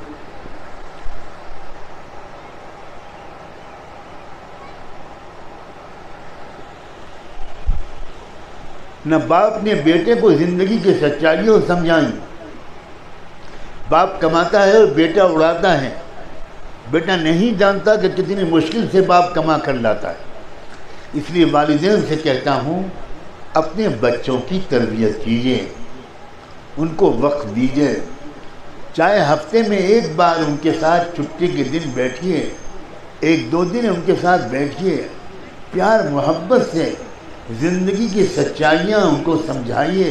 نہ باپ نے بیٹے کو زندگی کی سچائیوں سمجھائیں۔ باپ کماتا ہے اور بیٹا اڑاتا ہے، بیٹا نہیں جانتا کہ کتنی مشکل سے باپ کما کر لاتا ہے۔ اس لیے والدین سے کہتا ہوں اپنے بچوں کی تربیت کیجیے، ان کو وقت دیجیے، چاہے ہفتے میں ایک بار ان کے ساتھ چھٹی کے دن بیٹھیے، 1-2 دن ان کے ساتھ بیٹھیے، پیار محبت سے زندگی کی سچائیاں ان کو سمجھائیے،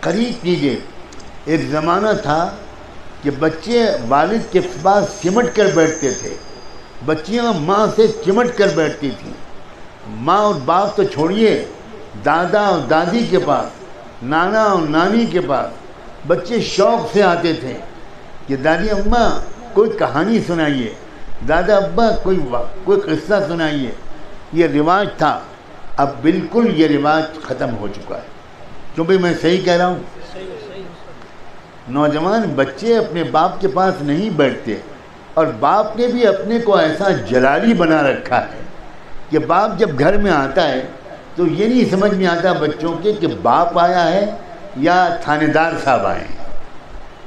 قریب کیجیے۔ ایک زمانہ تھا کہ بچے والد کے پاس سمٹ کر بیٹھتے تھے، بچیاں ماں سے چمٹ کر بیٹھتی تھیں۔ ماں اور باپ تو چھوڑیے، دادا اور دادی کے پاس، نانا اور نانی کے پاس بچے شوق سے آتے تھے کہ دادی اماں کوئی کہانی سنائیے، دادا ابا کوئی قصہ سنائیے۔ یہ رواج تھا، اب بالکل یہ رواج ختم ہو چکا ہے۔ کیوں بھائی میں صحیح کہہ رہا ہوں؟ نوجوان بچے اپنے باپ کے پاس نہیں بیٹھتے، اور باپ نے بھی اپنے کو ایسا جلالی بنا رکھا ہے کہ باپ جب گھر میں آتا ہے تو یہ نہیں سمجھ میں آتا بچوں کے کہ باپ آیا ہے یا تھانے دار صاحب آئے ہیں،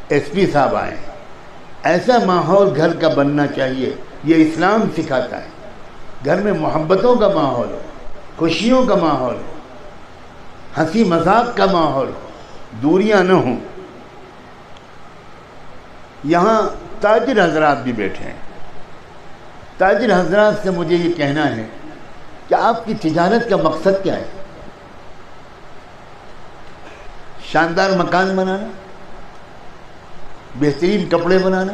ایس پی صاحب آئے ہیں۔ ایسا ماحول گھر کا بننا چاہیے، یہ اسلام سکھاتا ہے۔ گھر میں محبتوں کا ماحول ہو، خوشیوں کا ماحول ہو، ہنسی مذاق کا ماحول ہو، دوریاں نہ ہوں۔ یہاں تاجر حضرات بھی بیٹھے ہیں۔ تاجر حضرات سے مجھے یہ کہنا ہے کہ آپ کی تجارت کا مقصد کیا ہے؟ شاندار مکان بنانا، بہترین کپڑے بنانا،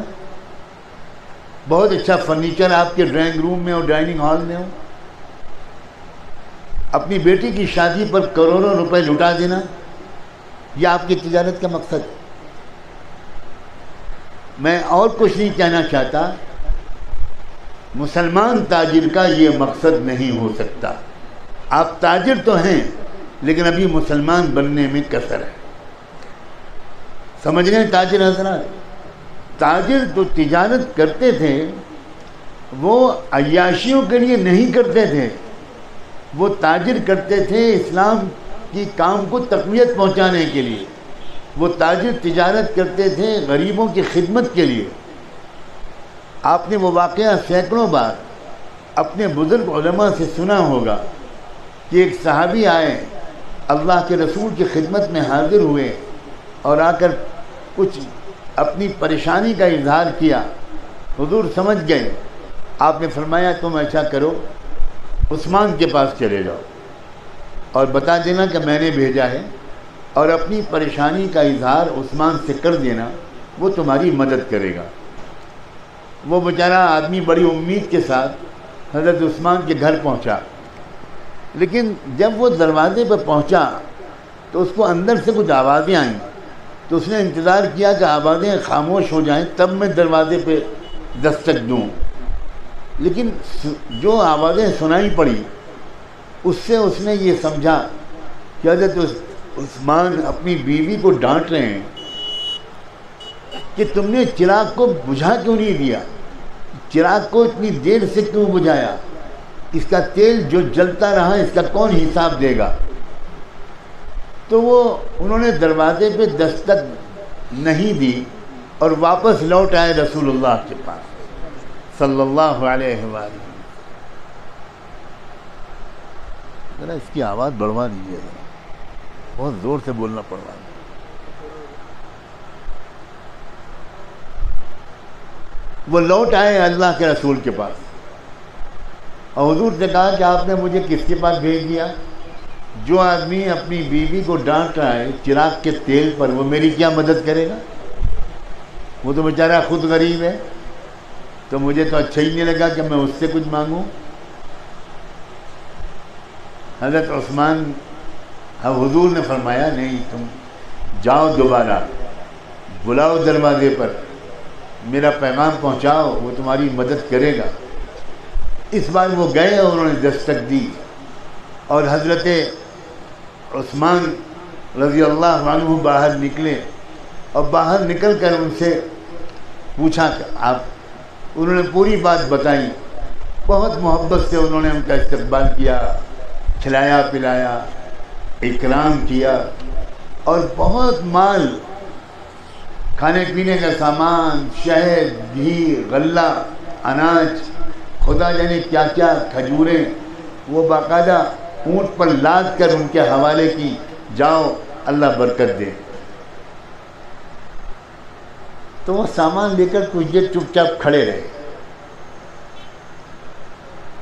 بہت اچھا فرنیچر آپ کے ڈرائنگ روم میں اور ڈائننگ ہال میں ہو، اپنی بیٹی کی شادی پر کروڑوں روپے لٹا دینا، یہ آپ کی تجارت کا مقصد ہے؟ میں اور کچھ نہیں کہنا چاہتا، مسلمان تاجر کا یہ مقصد نہیں ہو سکتا۔ آپ تاجر تو ہیں لیکن ابھی مسلمان بننے میں کسر ہے۔ سمجھ رہے ہیں تاجر حضرات؟ تاجر جو تجارت کرتے تھے وہ عیاشیوں کے لیے نہیں کرتے تھے، وہ تاجر کرتے تھے اسلام کی کام کو تقویت پہنچانے کے لیے، وہ تاجر تجارت کرتے تھے غریبوں کی خدمت کے لیے۔ آپ نے وہ واقعہ سینکڑوں بار اپنے بزرگ علماء سے سنا ہوگا کہ ایک صحابی آئے، اللہ کے رسول کی خدمت میں حاضر ہوئے اور آ کر کچھ اپنی پریشانی کا اظہار کیا۔ حضور سمجھ گئے، آپ نے فرمایا تم ایسا کرو، عثمان کے پاس چلے جاؤ اور بتا دینا کہ میں نے بھیجا ہے، اور اپنی پریشانی کا اظہار عثمان سے کر دینا، وہ تمہاری مدد کرے گا۔ وہ بیچارہ آدمی بڑی امید کے ساتھ حضرت عثمان کے گھر پہنچا، لیکن جب وہ دروازے پر پہنچا تو اس کو اندر سے کچھ آوازیں آئیں، تو اس نے انتظار کیا کہ آوازیں خاموش ہو جائیں تب میں دروازے پہ دستک دوں، لیکن جو آوازیں سنائی پڑی اس سے اس نے یہ سمجھا کہ حضرت عثمان اپنی بیوی کو ڈانٹ رہے ہیں کہ تم نے چراغ کو بجھا کیوں نہیں دیا، چراغ کو اتنی دیر سے کیوں بجھایا، اس کا تیل جو جلتا رہا اس کا کون حساب دے گا؟ تو وہ انہوں نے دروازے پہ دستک نہیں دی اور واپس لوٹ آئے رسول اللہ کے پاس صلی اللہ علیہ وآلہ۔ ذرا اس کی آواز بڑھوا دیجیے، ذرا بہت زور سے بولنا پڑ رہا ہے۔ وہ لوٹ آئے اللہ کے رسول کے پاس، اور حضور نے کہا کہ آپ نے مجھے کس کے پاس بھیج دیا؟ جو آدمی اپنی بیوی کو ڈانٹ رہا ہے چراغ کے تیل پر، وہ میری کیا مدد کرے گا؟ وہ تو بیچارہ خود غریب ہے، تو مجھے تو اچھا ہی نہیں لگا کہ میں اس سے کچھ مانگوں۔ حضرت عثمان، حضور نے فرمایا نہیں، تم جاؤ دوبارہ بلاؤ دروازے پر، میرا پیغام پہنچاؤ، وہ تمہاری مدد کرے گا۔ اس بار وہ گئے اور انہوں نے دستک دی، اور حضرت عثمان رضی اللہ عنہ باہر نکلے، اور باہر نکل کر ان سے پوچھا کہ انہوں نے پوری بات بتائی۔ بہت محبت سے انہوں نے ان کا استقبال کیا، کھلایا پلایا، اکرام کیا، اور بہت مال، کھانے پینے کا سامان، شہد، گھی، غلہ، اناج، خدا جانے کیا کیا، کھجوریں، وہ باقاعدہ اونٹ پر لاد کر ان کے حوالے کی، جاؤ اللہ برکت دے۔ تو وہ سامان لے کر کچھ دیر چپ چاپ کھڑے رہے۔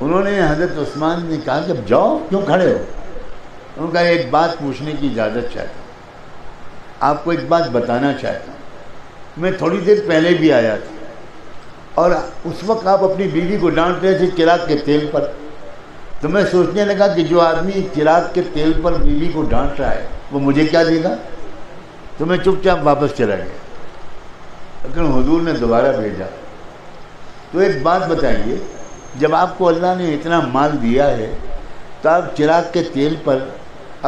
انہوں نے حضرت عثمان نے کہا کہ جاؤ، کیوں کھڑے ہو؟ انہوں نے کہا ایک بات پوچھنے کی اجازت چاہتا ہوں، آپ کو ایک بات بتانا چاہتا ہوں۔ میں تھوڑی دیر پہلے بھی آیا تھا، اور اس وقت آپ اپنی بیوی کو ڈانٹ رہے تھے چراغ کے تیل پر، تو میں سوچنے لگا کہ جو آدمی چراغ کے تیل پر بیوی کو ڈانٹ رہا ہے وہ مجھے کیا دے گا؟ تو میں چپ چاپ واپس چلا گیا، لیکن حضور نے دوبارہ بھیجا۔ تو ایک بات بتائیے، جب آپ کو اللہ نے اتنا مال دیا ہے تو آپ چراغ کے تیل پر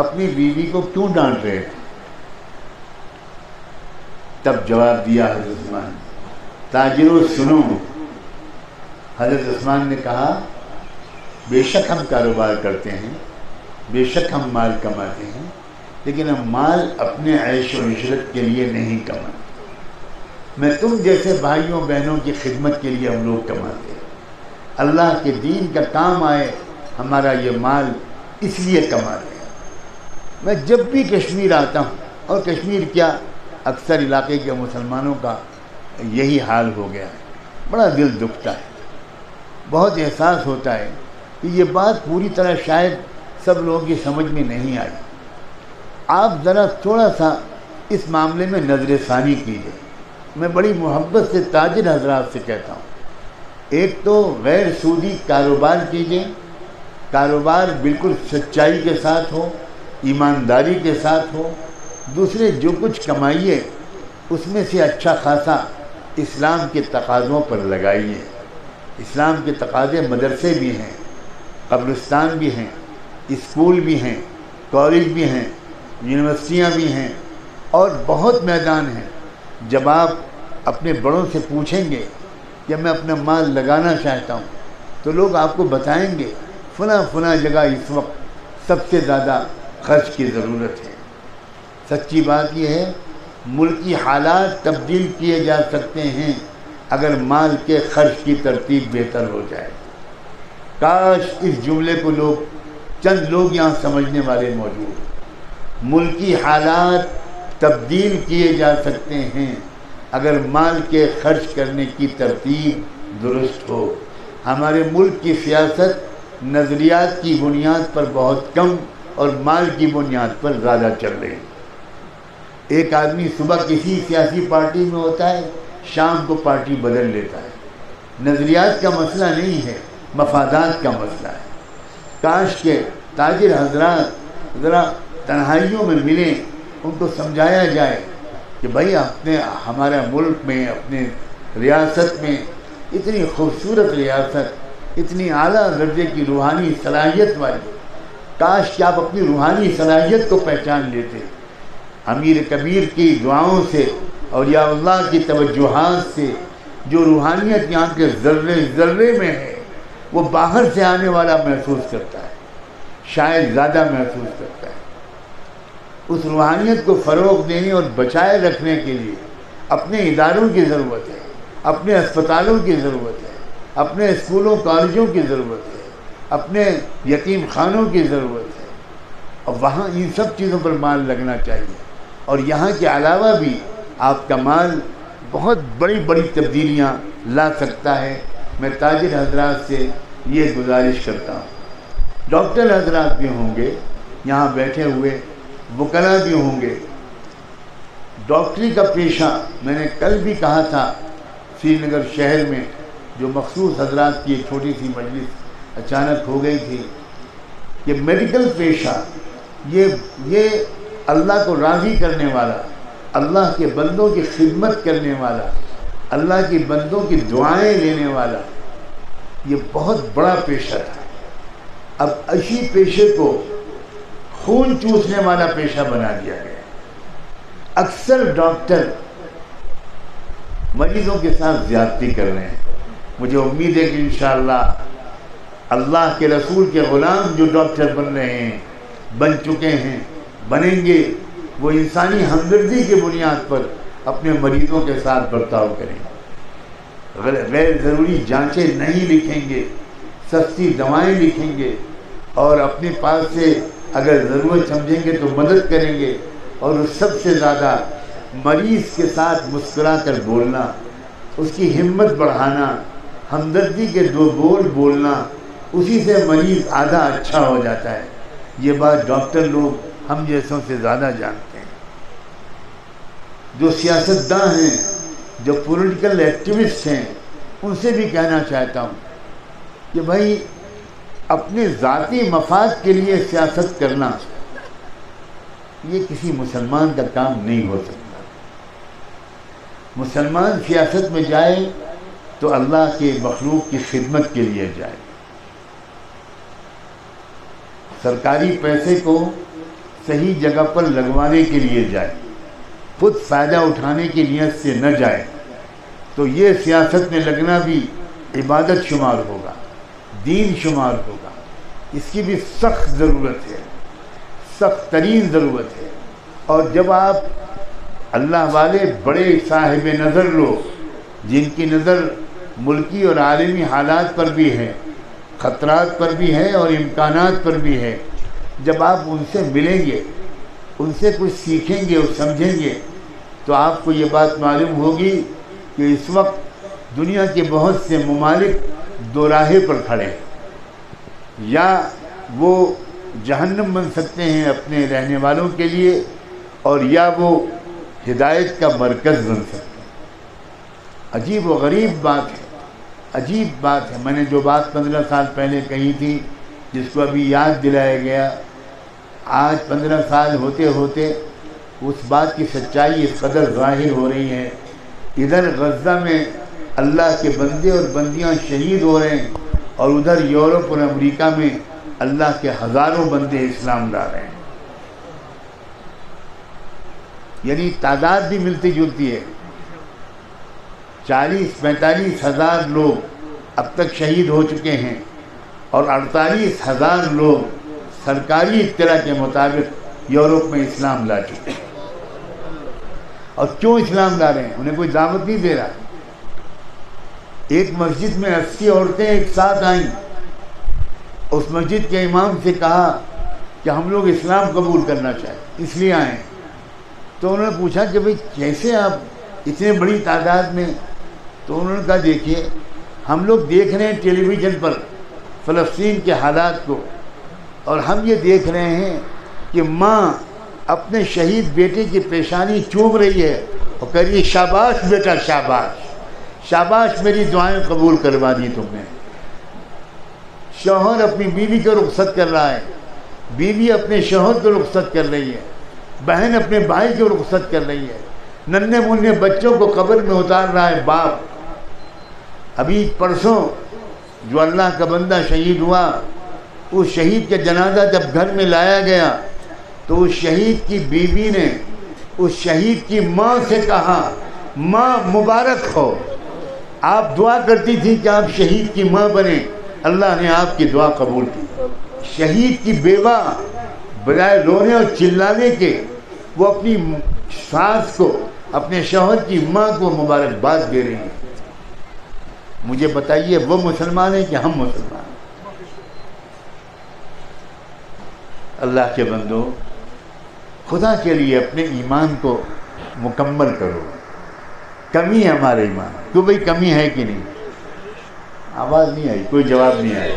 اپنی بیوی کو کیوں ڈانٹ رہے تھے؟ تب جواب دیا حضرت عثمان، تاجروں سنو۔ حضرت عثمان نے کہا بے شک ہم کاروبار کرتے ہیں، بے شک ہم مال کماتے ہیں، لیکن ہم مال اپنے عیش و عشرت کے لیے نہیں کماتے، میں تم جیسے بھائیوں بہنوں کی خدمت کے لیے ہم لوگ کماتے ہیں، اللہ کے دین کا کام آئے ہمارا یہ مال، اس لیے کماتے ہیں۔ میں جب بھی کشمیر آتا ہوں، اور کشمیر کیا اکثر علاقے کے مسلمانوں کا یہی حال ہو گیا ہے، بڑا دل دکھتا ہے، بہت احساس ہوتا ہے کہ یہ بات پوری طرح شاید سب لوگوں کی سمجھ میں نہیں آئی۔ آپ ذرا تھوڑا سا اس معاملے میں نظر ثانی کیجیے۔ میں بڑی محبت سے تاجر حضرات سے کہتا ہوں، ایک تو غیر سودی کاروبار کیجیے، کاروبار بالکل سچائی کے ساتھ ہو، ایمانداری کے ساتھ ہو۔ دوسرے جو کچھ کمائیے اس میں سے اچھا خاصا اسلام کے تقاضوں پر لگائیے۔ اسلام کے تقاضے مدرسے بھی ہیں، قبرستان بھی ہیں، اسکول بھی ہیں، کالج بھی ہیں، یونیورسٹیاں بھی ہیں، اور بہت میدان ہیں۔ جب آپ اپنے بڑوں سے پوچھیں گے کہ میں اپنا مال لگانا چاہتا ہوں، تو لوگ آپ کو بتائیں گے فلاں فلاں جگہ اس وقت سب سے زیادہ خرچ کی ضرورت ہے۔ سچی بات یہ ہے، ملکی حالات تبدیل کیے جا سکتے ہیں اگر مال کے خرچ کی ترتیب بہتر ہو جائے۔ کاش اس جملے کو چند لوگ یہاں سمجھنے والے موجود۔ ملکی حالات تبدیل کیے جا سکتے ہیں اگر مال کے خرچ کرنے کی ترتیب درست ہو۔ ہمارے ملک کی سیاست نظریات کی بنیاد پر بہت کم اور مال کی بنیاد پر زیادہ چل رہی ہے۔ ایک آدمی صبح کسی سیاسی پارٹی میں ہوتا ہے، شام کو پارٹی بدل لیتا ہے۔ نظریات کا مسئلہ نہیں ہے، مفادات کا مسئلہ ہے۔ کاش کے تاجر حضرات ذرا تنہائیوں میں ملیں، ان کو سمجھایا جائے کہ بھائی ہمارا ملک میں، اپنے ریاست میں اتنی خوبصورت ریاست، اتنی اعلیٰ درجے کی روحانی صلاحیت والی، کاش کہ آپ اپنی روحانی صلاحیت کو پہچان لیتے۔ امیر کبیر کی دعاؤں سے، اولیاء اللہ کی توجہات سے جو روحانیت یہاں کے ذرے ذرے میں ہے، وہ باہر سے آنے والا محسوس کرتا ہے، شاید زیادہ محسوس کرتا ہے۔ اس روحانیت کو فروغ دینے اور بچائے رکھنے کے لیے اپنے اداروں کی ضرورت ہے، اپنے اسپتالوں کی ضرورت ہے، اپنے اسکولوں کالجوں کی ضرورت ہے، اپنے یتیم خانوں کی ضرورت ہے۔ اور وہاں ان سب چیزوں پر مال لگنا چاہیے. اور یہاں کے علاوہ بھی آپ کا مال بہت بڑی بڑی تبدیلیاں لا سکتا ہے. میں تاجر حضرات سے یہ گزارش کرتا ہوں. ڈاکٹر حضرات بھی ہوں گے یہاں بیٹھے ہوئے, وکلاء بھی ہوں گے. ڈاکٹری کا پیشہ میں نے کل بھی کہا تھا, سری نگر شہر میں جو مخصوص حضرات کی ایک چھوٹی سی مجلس اچانک ہو گئی تھی, کہ میڈیکل پیشہ یہ اللہ کو راضی کرنے والا, اللہ کے بندوں کی خدمت کرنے والا, اللہ کے بندوں کی دعائیں لینے والا, یہ بہت بڑا پیشہ تھا. اب اسی پیشے کو خون چوسنے والا پیشہ بنا دیا گیا. اکثر ڈاکٹر مریضوں کے ساتھ زیادتی کر رہے ہیں. مجھے امید ہے کہ انشاءاللہ اللہ کے رسول کے غلام جو ڈاکٹر بن رہے ہیں, بن چکے ہیں, بنیں گے, وہ انسانی ہمدردی کی بنیاد پر اپنے مریضوں کے ساتھ برتاؤ کریں گے. غیر ضروری جانچیں نہیں لکھیں گے, سستی دوائیں لکھیں گے, اور اپنے پاس سے اگر ضرورت سمجھیں گے تو مدد کریں گے. اور سب سے زیادہ مریض کے ساتھ مسکرا کر بولنا, اس کی ہمت بڑھانا, ہمدردی کے 2 بول بولنا, اسی سے مریض آدھا اچھا ہو جاتا ہے. یہ بات ڈاکٹر لوگ ہم جیسوں سے زیادہ جانتے ہیں. جو سیاستداں ہیں, جو پولیٹیکل ایکٹیوسٹ ہیں, ان سے بھی کہنا چاہتا ہوں کہ بھائی اپنے ذاتی مفاد کے لیے سیاست کرنا یہ کسی مسلمان کا کام نہیں ہو سکتا. مسلمان سیاست میں جائے تو اللہ کے مخلوق کی خدمت کے لیے جائے. سرکاری پیسے کو صحیح جگہ پر لگوانے کے لیے جائے, خود فائدہ اٹھانے کی نیت سے نہ جائے. تو یہ سیاست میں لگنا بھی عبادت شمار ہوگا, دین شمار ہوگا. اس کی بھی سخت ضرورت ہے, سخت ترین ضرورت ہے. اور جب آپ اللہ والے بڑے صاحب نظر لوگ, جن کی نظر ملکی اور عالمی حالات پر بھی ہے, خطرات پر بھی ہے اور امکانات پر بھی ہے, جب آپ ان سے ملیں گے, ان سے کچھ سیکھیں گے اور سمجھیں گے, تو آپ کو یہ بات معلوم ہوگی کہ اس وقت دنیا کے بہت سے ممالک 2 راہیں پر کھڑے ہیں. یا وہ جہنم بن سکتے ہیں اپنے رہنے والوں کے لیے, اور یا وہ ہدایت کا مرکز بن سکتے ہیں. عجیب و غریب بات ہے, عجیب بات ہے. میں نے جو بات 15 سال پہلے کہی تھی, جس کو ابھی یاد دلایا گیا, آج 15 سال ہوتے ہوتے اس بات کی سچائی اس قدر ظاہر ہو رہی ہے. ادھر غزہ میں اللہ کے بندے اور بندیاں شہید ہو رہے ہیں, اور ادھر یورپ اور امریکہ میں اللہ کے ہزاروں بندے اسلام لا رہے ہیں. یعنی تعداد بھی ملتی جلتی ہے. 40-45 ہزار لوگ اب تک شہید ہو چکے ہیں, اور 48,000 لوگ سرکاری اطلاع کے مطابق یورپ میں اسلام لا چکے ہیں. اور کیوں اسلام لا رہے ہیں؟ انہیں کوئی دعوت نہیں دے رہا. ایک مسجد میں 80 عورتیں ایک ساتھ آئیں, اس مسجد کے امام سے کہا کہ ہم لوگ اسلام قبول کرنا چاہتے, اس لیے آئیں. تو انہوں نے پوچھا کہ بھئی کیسے آپ اتنے بڑی تعداد میں؟ تو انہوں نے کہا دیکھیے, ہم لوگ دیکھ رہے ہیں ٹیلی ویژن پر فلسطین کے حالات کو, اور ہم یہ دیکھ رہے ہیں کہ ماں اپنے شہید بیٹے کی پیشانی چوم رہی ہے اور کہہ رہی ہے شاباش بیٹا شاباش, شاباش میری دعائیں قبول کروا دی تم نے. شوہر اپنی بیوی کو رخصت کر رہا ہے, بیوی اپنے شوہر کو رخصت کر رہی ہے, بہن اپنے بھائی کو رخصت کر رہی ہے, ننھے منھے بچوں کو قبر میں اتار رہا ہے باپ. ابھی پرسوں جو اللہ کا بندہ شہید ہوا, اس شہید کا جنازہ جب گھر میں لایا گیا تو اس شہید کی بیوی نے اس شہید کی ماں سے کہا ماں مبارک ہو, آپ دعا کرتی تھی کہ آپ شہید کی ماں بنیں, اللہ نے آپ کی دعا قبول کی. شہید کی بیوہ بجائے رونے اور چلانے کے وہ اپنی ساس کو, اپنے شوہر کی ماں کو مبارکباد دے رہی ہیں. مجھے بتائیے وہ مسلمان ہیں کہ ہم مسلمان ہیں؟ اللہ کے بندو، خدا کے لیے اپنے ایمان کو مکمل کرو. کمی ہے ہمارے ایمان. کیوں بھائی کمی ہے کہ نہیں؟ آواز نہیں آئی، کوئی جواب نہیں آیا.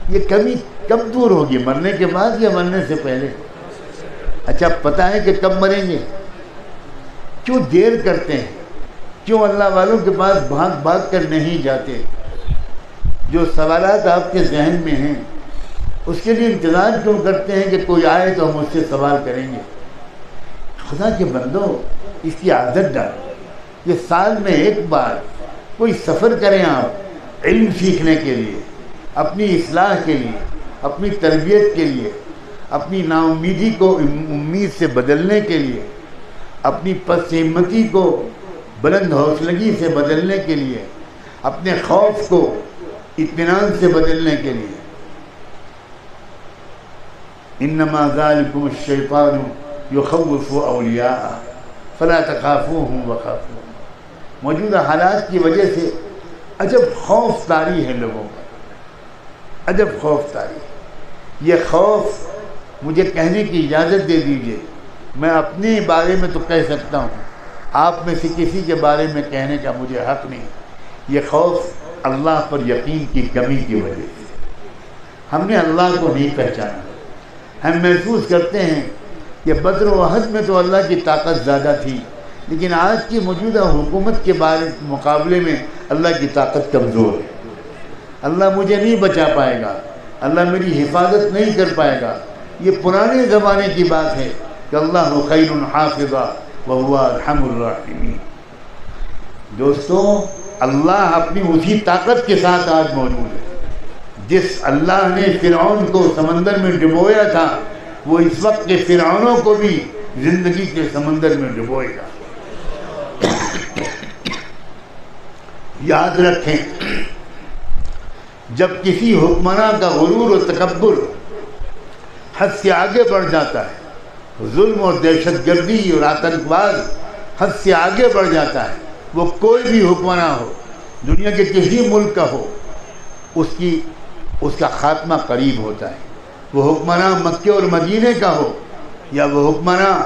یہ کمی کب دور ہوگی؟ مرنے کے بعد یا مرنے سے پہلے؟ اچھا پتہ ہے کہ کب مریں گے؟ کیوں دیر کرتے ہیں؟ کیوں اللہ والوں کے پاس بھاگ بھاگ کر نہیں جاتے؟ جو سوالات آپ کے ذہن میں ہیں اس کے لیے انتظار کیوں کرتے ہیں کہ کوئی آئے تو ہم اس سے سوال کریں گے؟ خدا کے بندو، اس کی عادت ڈالو. یہ سال میں ایک بار کوئی سفر کریں آپ علم سیکھنے کے لیے، اپنی اصلاح کے لیے، اپنی تربیت کے لیے، اپنی نا امیدی کو امید سے بدلنے کے لیے، اپنی پس ہمتی کو بلند حوصلگی سے بدلنے کے لیے، اپنے خوف کو اطمینان سے بدلنے کے لیے. انما ذالکم الشیطان یخوف اولیاءہ فلا تخافوہم وخافون. موجودہ حالات کی وجہ سے عجب خوف طاری ہے لوگوں کا، عجب خوف طاری. یہ خوف مجھے کہنے کی اجازت دے دیجئے، میں اپنے بارے میں تو کہہ سکتا ہوں، آپ میں سے کسی کے بارے میں کہنے کا مجھے حق نہیں. یہ خوف اللہ پر یقین کی کمی کی وجہ سے. ہم نے اللہ کو نہیں پہچانا. ہم محسوس کرتے ہیں کہ بدر و احد میں تو اللہ کی طاقت زیادہ تھی، لیکن آج کی موجودہ حکومت کے مقابلے میں اللہ کی طاقت کمزور ہے. اللہ مجھے نہیں بچا پائے گا، اللہ میری حفاظت نہیں کر پائے گا. یہ پرانے زمانے کی بات ہے کہ اللہ خیر حافظا وهو ارحم الراحمین. دوستو، اللہ اپنی اسی طاقت کے ساتھ آج موجود ہے. جس اللہ نے فرعون کو سمندر میں ڈبویا تھا، وہ اس وقت کے فرعونوں کو بھی زندگی کے سمندر میں ڈبوئے گا. یاد رکھیں، جب کسی حکمراں کا غرور و تکبر حد سے آگے بڑھ جاتا ہے، ظلم اور دہشت گردی اور آتنکواد حد سے آگے بڑھ جاتا ہے، وہ کوئی بھی حکمراں ہو، دنیا کے کسی ملک کا ہو، اس کا خاتمہ قریب ہوتا ہے. وہ حکمراں مکے اور مدینے کا ہو یا وہ حکمراں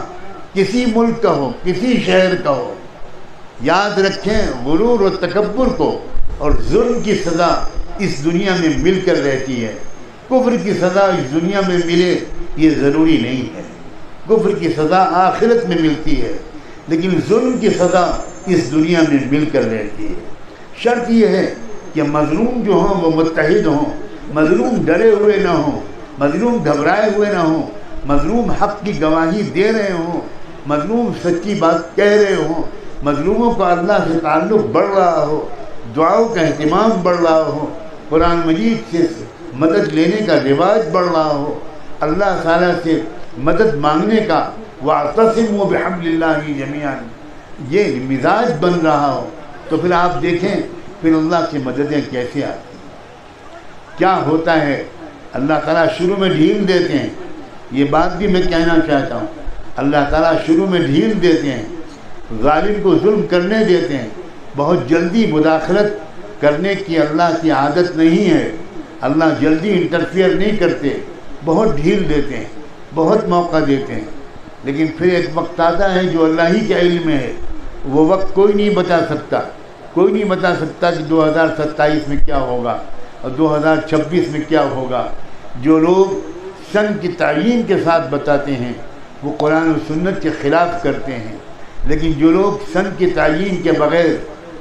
کسی ملک کا ہو، کسی شہر کا ہو. یاد رکھیں، غرور و تکبر کو اور ظلم کی سزا اس دنیا میں مل کر رہتی ہے. کفر کی سزا اس دنیا میں ملے یہ ضروری نہیں ہے. کفر کی سزا آخرت میں ملتی ہے، لیکن ظلم کی سزا اس دنیا میں مل کر رہتی ہے. شرط یہ ہے کہ مظلوم جو ہوں وہ متحد ہوں، مظلوم ڈرے ہوئے نہ ہوں، مظلوم گھبرائے ہوئے نہ ہوں، مظلوم حق کی گواہی دے رہے ہوں، مظلوم سچی بات کہہ رہے ہوں، مظلوموں کا اللہ سے تعلق بڑھ رہا ہو، دعاؤں کا اہتمام بڑھ رہا ہو، قرآن مجید سے مدد لینے کا رواج بڑھ رہا ہو، اللہ تعالیٰ سے مدد مانگنے کا وَاعْتَصِمُوا بِحَبْلِ اللَّهِ جَمِيعًا یہ مزاج بن رہا ہو، تو پھر آپ دیکھیں پھر اللہ کی مددیں کیسے آتی ہیں. کیا ہوتا ہے؟ اللہ تعالیٰ شروع میں ڈھیل دیتے ہیں. یہ بات بھی میں کہنا چاہتا ہوں، اللہ تعالیٰ شروع میں ڈھیل دیتے ہیں، ظالم کو ظلم کرنے دیتے ہیں. بہت جلدی مداخلت کرنے کی اللہ کی عادت نہیں ہے. اللہ جلدی انٹرفیئر نہیں کرتے، بہت ڈھیل دیتے ہیں، بہت موقع دیتے ہیں. لیکن پھر ایک وقت آتا ہے جو اللہ ہی کے علم میں ہے. وہ وقت کوئی نہیں بتا سکتا، کوئی نہیں بتا سکتا کہ 2027 میں کیا ہوگا اور 2026 میں کیا ہوگا. جو لوگ سن کی تعیین کے ساتھ بتاتے ہیں وہ قرآن و سنت کے خلاف کرتے ہیں، لیکن جو لوگ سن کی تعیین کے بغیر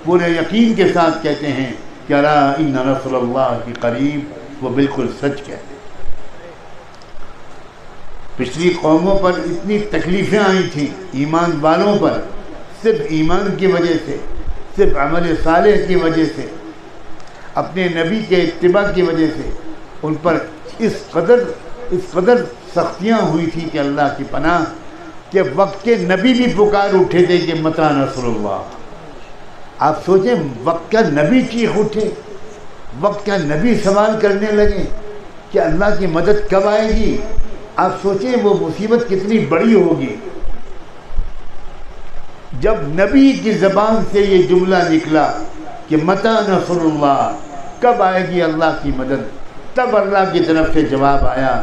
پورے یقین کے ساتھ کہتے ہیں کہ الا ان نصر اللہ کی قریب، وہ بالکل سچ کہتے ہیں. پچھلی قوموں پر اتنی تکلیفیں آئی تھیں ایمان والوں پر، صرف ایمان کی وجہ سے، صرف عمل صالح کی وجہ سے، اپنے نبی کے اتباع کی وجہ سے ان پر اس قدر سختیاں ہوئی تھی کہ اللہ کی پناہ کہ وقت کے نبی بھی پکار اٹھے تھے کہ متی نصر اللہ. آپ سوچیں، وقت کا نبی چیخ اٹھے، وقت کا نبی سوال کرنے لگے کہ اللہ کی مدد کب آئے گی. آپ سوچیں وہ مصیبت کتنی بڑی ہوگی. جب نبی کی زبان سے یہ جملہ نکلا کہ متی نصر اللہ، کب آئے گی اللہ کی مدد، تب اللہ کی طرف سے جواب آیا